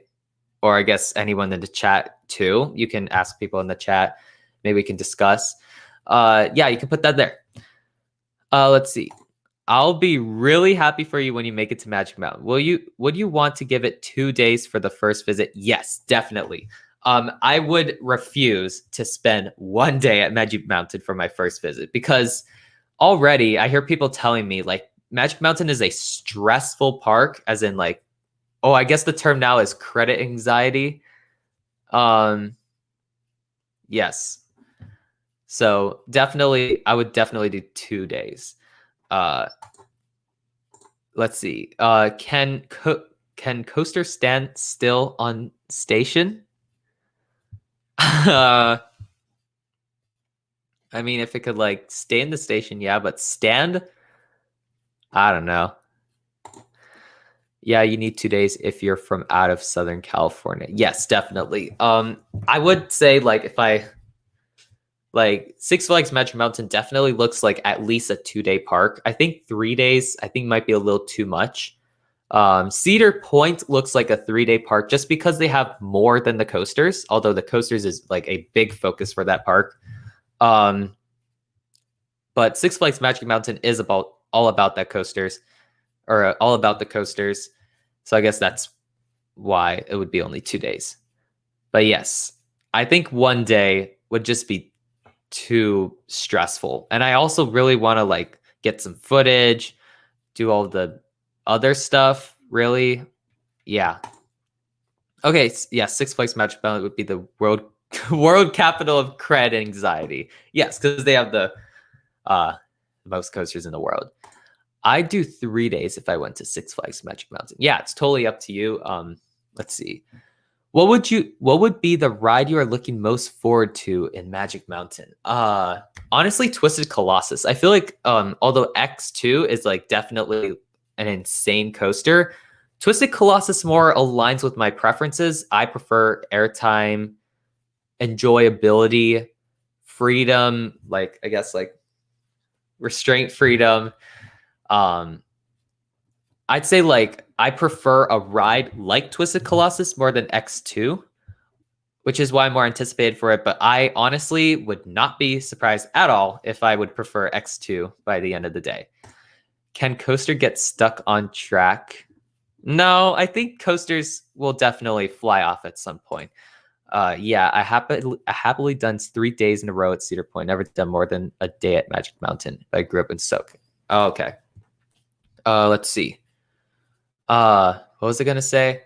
or I guess anyone in the chat too, you can ask people in the chat. Maybe we can discuss. Yeah, you can put that there. Let's see. I'll be really happy for you when you make it to Magic Mountain. Would you want to give it 2 days for the first visit? Yes, definitely. I would refuse to spend 1 day at Magic Mountain for my first visit because already I hear people telling me like Magic Mountain is a stressful park, as in like, oh, I guess the term now is credit anxiety. Yes. So definitely, I would definitely do 2 days. Let's see. Can coaster stand still on station? I mean, if it could like stay in the station, yeah, but stand, I don't know. Yeah, you need 2 days if you're from out of Southern California. Yes, definitely. I would say like if I like Six Flags Magic Mountain definitely looks like at least a 2-day park. I think 3 days I think might be a little too much. Cedar Point looks like a 3-day park just because they have more than the coasters, although the coasters is like a big focus for that park. But Six Flags Magic Mountain is all about that coasters or all about the coasters. So I guess that's why it would be only 2 days. But yes, I think one day would just be too stressful. And I also really want to like get some footage, do all the other stuff, really. Yeah. Okay, yeah, Six Flags Magic Mountain would be the world capital of cred anxiety. Yes, because they have the most coasters in the world. I'd do 3 days if I went to Six Flags Magic Mountain. Yeah, it's totally up to you. Let's see. What would be the ride you are looking most forward to in Magic Mountain? Honestly, Twisted Colossus. I feel like although X2 is like definitely an insane coaster, Twisted Colossus more aligns with my preferences. I prefer airtime, enjoyability, freedom, like I guess like restraint freedom. I'd say like I prefer a ride like Twisted Colossus more than X2, which is why I'm more anticipated for it. But I honestly would not be surprised at all if I would prefer X2 by the end of the day. Can coaster get stuck on track? No, I think coasters will definitely fly off at some point. Yeah, I happily done 3 days in a row at Cedar Point. Never done more than a day at Magic Mountain. I grew up in Soak. Oh, okay. Let's see. What was I gonna say?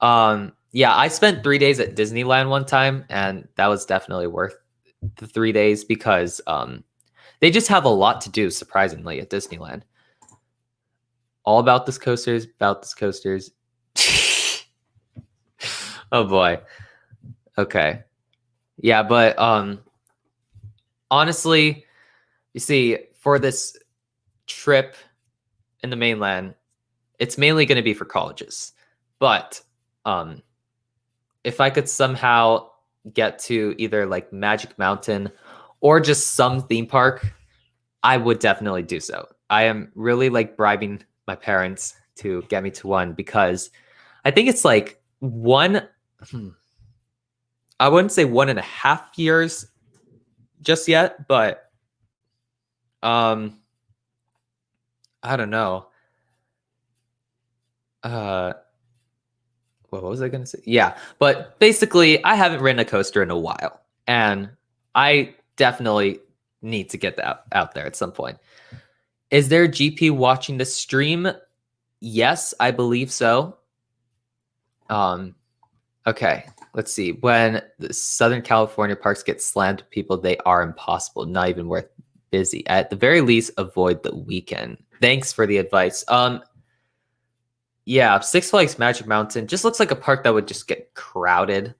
Yeah, I spent 3 days at Disneyland one time, and that was definitely worth the 3 days because they just have a lot to do, surprisingly, at Disneyland. All about this coasters, Oh boy. Okay. Yeah, but honestly, you see, for this trip in the mainland, it's mainly going to be for colleges. But if I could somehow get to either like Magic Mountain or just some theme park, I would definitely do so. I am really like bribing my parents to get me to one because I think it's like I wouldn't say 1.5 years just yet, but I don't know. What was I going to say? Yeah, but basically, I haven't ridden a coaster in a while, and I definitely need to get that out there at some point. Is there a GP watching the stream? Yes, I believe so. Okay, let's see. When the Southern California parks get slammed to people, they are impossible, not even worth busy. At the very least, avoid the weekend. Thanks for the advice. Yeah, Six Flags Magic Mountain just looks like a park that would just get crowded,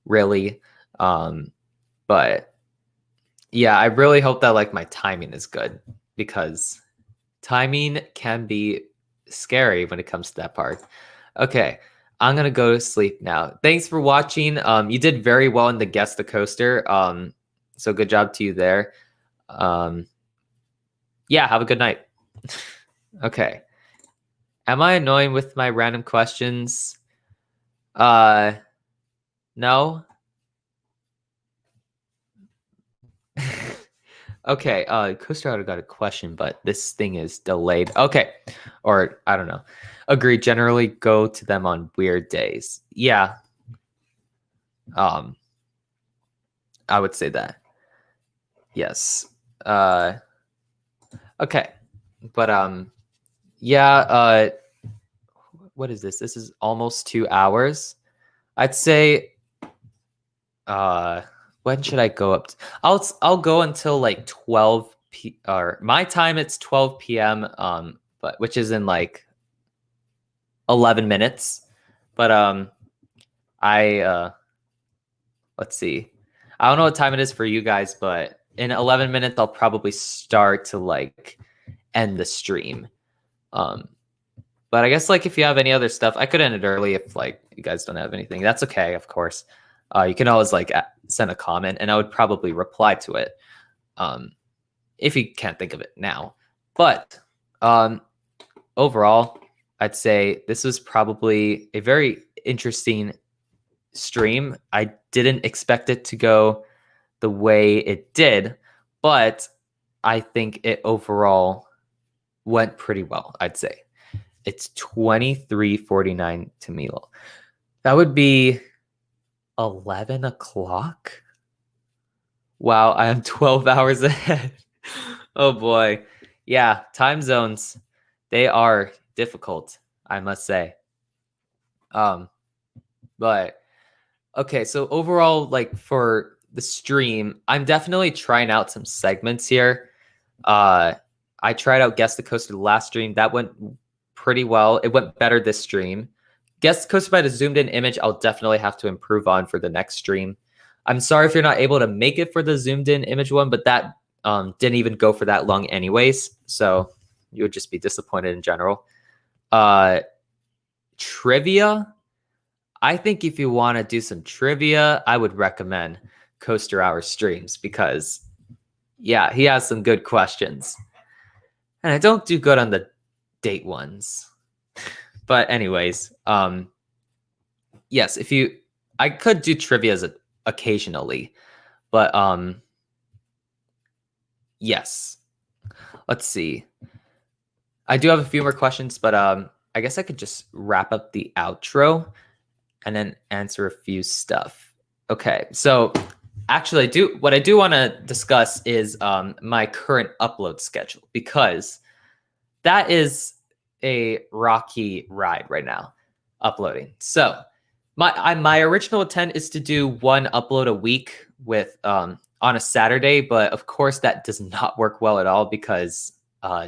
really. But yeah, I really hope that like my timing is good because timing can be scary when it comes to that park. Okay, I'm gonna go to sleep now. Thanks for watching. You did very well in the Guess the Coaster. So good job to you there. Yeah, have a good night. Okay. Am I annoying with my random questions? No. Okay, Coaster Auto got a question, but this thing is delayed. Okay. Or I don't know. Agreed. Generally go to them on weird days. Yeah. I would say that. Yes. Okay. But yeah, what is this? This is almost 2 hours. I'd say when should I go up? I'll go until like 12 or my time it's 12 p.m. But which is in like 11 minutes. But I let's see. I don't know what time it is for you guys, but in 11 minutes I'll probably start to like end the stream. But I guess like if you have any other stuff, I could end it early if like you guys don't have anything. That's okay, of course. You can always like send a comment, and I would probably reply to it if you can't think of it now. But overall, I'd say this was probably a very interesting stream. I didn't expect it to go the way it did, but I think it overall went pretty well, I'd say. It's 23:49 to Milo. That would be 11 o'clock. Wow, I am 12 hours ahead. Oh boy. Yeah, time zones, they are difficult, I must say. But okay, so overall, like for the stream, I'm definitely trying out some segments here. I tried out Guess the Coaster the last stream. That went pretty well. It went better this stream. Guess the Coaster by the zoomed in image, I'll definitely have to improve on for the next stream. I'm sorry if you're not able to make it for the zoomed in image one, but that didn't even go for that long anyways. So you would just be disappointed in general. Trivia. I think if you want to do some trivia, I would recommend Coaster Hour streams because, yeah, he has some good questions. And I don't do good on the date ones. But anyways, yes, I could do trivia occasionally, but yes. Let's see. I do have a few more questions, but I guess I could just wrap up the outro and then answer a few stuff. Okay, so actually, what I do want to discuss is my current upload schedule, because that is a rocky ride right now, uploading. So my original intent is to do one upload a week with on a Saturday, but of course that does not work well at all because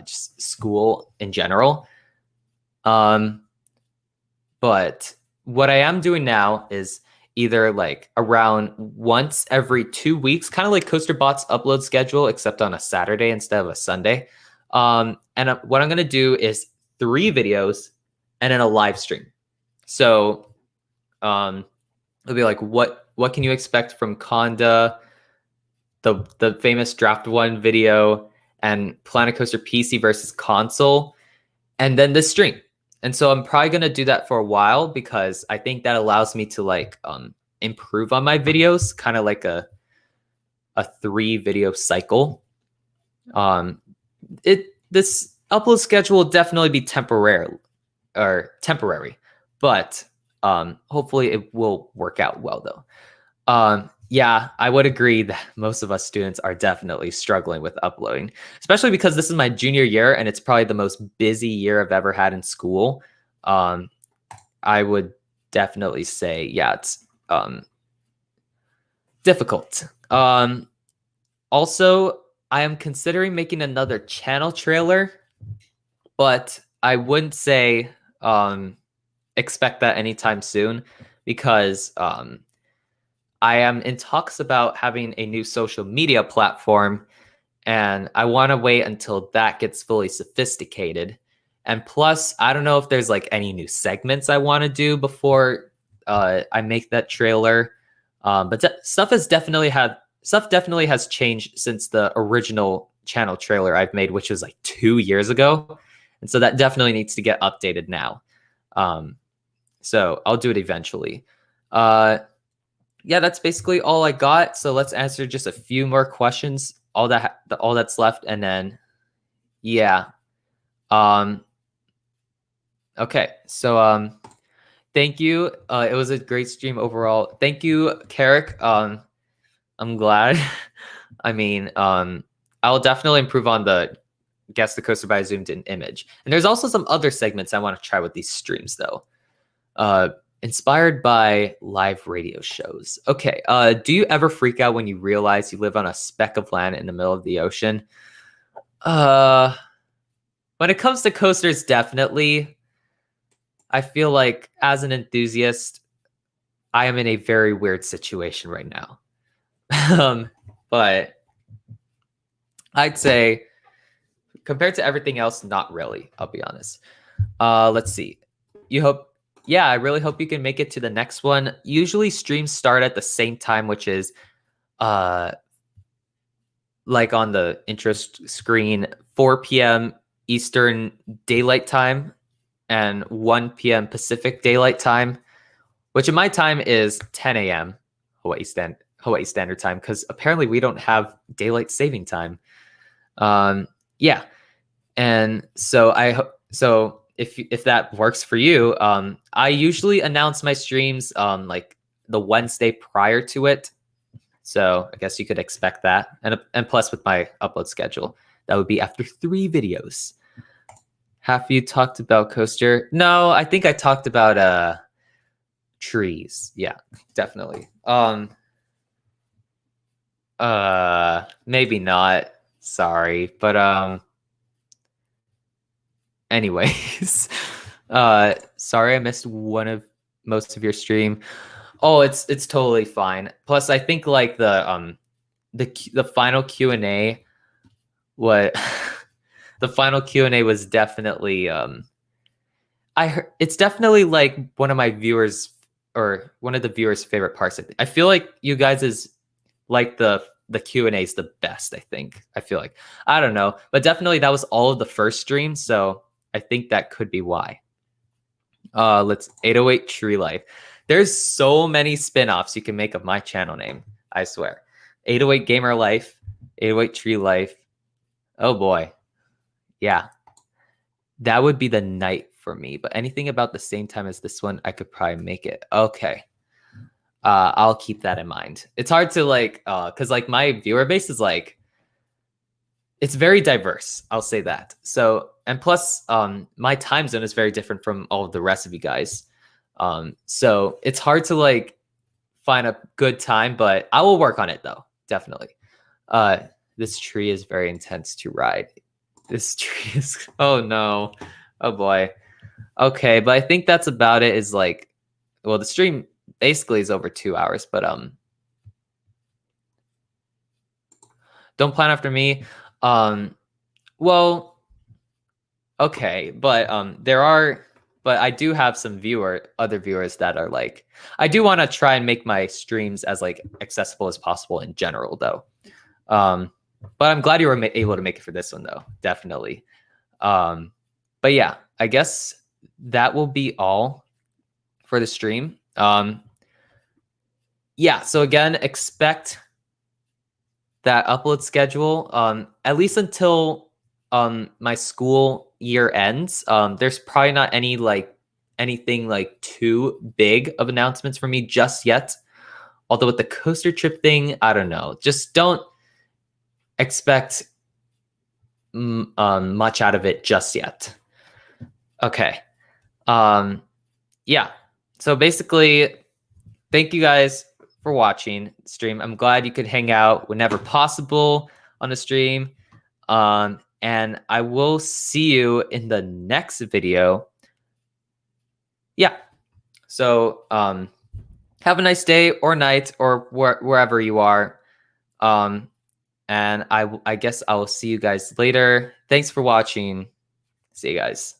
just school in general. But what I am doing now is either like around once every 2 weeks, kind of like CoasterBot's upload schedule, except on a Saturday instead of a Sunday. And what I'm going to do is 3 videos and then a live stream. So it'll be like, what can you expect from Conda, the famous Draft 1 video, and Planet Coaster PC versus console, and then this stream. And so I'm probably going to do that for a while because I think that allows me to like improve on my videos, kind of like a 3 video cycle. This upload schedule will definitely be temporary, but hopefully it will work out well though. Yeah, I would agree that most of us students are definitely struggling with uploading, especially because this is my junior year and it's probably the most busy year I've ever had in school. I would definitely say, yeah, it's difficult. Also, I am considering making another channel trailer, but I wouldn't say expect that anytime soon because I am in talks about having a new social media platform, and I want to wait until that gets fully sophisticated. And plus, I don't know if there's like any new segments I want to do before I make that trailer. But stuff definitely has changed since the original channel trailer I've made, which was like 2 years ago. And so that definitely needs to get updated now. So I'll do it eventually. Yeah, that's basically all I got. So let's answer just a few more questions. All that's left, and then yeah. Okay. So thank you. It was a great stream overall. Thank you, Carrick. I'm glad. I mean, I'll definitely improve on the Guess the Coaster by a zoomed in image. And there's also some other segments I want to try with these streams though. Inspired by live radio shows. Okay. Do you ever freak out when you realize you live on a speck of land in the middle of the ocean? When it comes to coasters, definitely. I feel like as an enthusiast, I am in a very weird situation right now. But I'd say compared to everything else, not really, I'll be honest. Let's see. Yeah, I really hope you can make it to the next one. Usually streams start at the same time, which is like on the interest screen, 4 p.m. Eastern Daylight Time and 1 p.m. Pacific Daylight Time, which in my time is 10 a.m. Hawaii Standard Time, because apparently we don't have daylight saving time. Yeah, and so if that works for you, I usually announce my streams like the Wednesday prior to it. So I guess you could expect that. And plus with my upload schedule, that would be after 3 videos. Have you talked about Coaster? No, I think I talked about trees. Yeah, definitely. Maybe not. Sorry, but anyways, sorry I missed most of your stream. Oh, it's totally fine. Plus, I think like the final Q&A, what the final Q&A was definitely it's definitely like one of my viewers or one of the viewers' favorite parts. I feel like you guys is like the Q&A is the best. I feel like, I don't know, but definitely that was all of the first stream, so I think that could be why. Let's 808 Tree Life. There's so many spin-offs you can make of my channel name, I swear. 808 Gamer Life, 808 Tree Life. Oh boy. Yeah. That would be the night for me, but anything about the same time as this one, I could probably make it. Okay. I'll keep that in mind. It's hard to like, cause like my viewer base is like, it's very diverse. I'll say that. So, and plus, my time zone is very different from all of the rest of you guys. So it's hard to like find a good time, but I will work on it though. Definitely. This tree is very intense to ride. This tree is, oh no. Oh boy. Okay. But I think that's about it. Is like, well, the stream basically is over 2 hours, but, don't plan after me. Well, okay, but I do have some other viewers that are like, I do want to try and make my streams as like accessible as possible in general though. But I'm glad you were able to make it for this one though, definitely. But yeah, I guess that will be all for the stream. Yeah, so again, expect that upload schedule, at least until my school year ends. There's probably not anything like too big of announcements for me just yet. Although with the coaster trip thing, I don't know. Just don't expect much out of it just yet. Okay. Yeah. So basically, thank you guys for watching the stream. I'm glad you could hang out whenever possible on the stream. And I will see you in the next video. Yeah. So have a nice day or night or wherever you are. And I guess I will see you guys later. Thanks for watching. See you guys.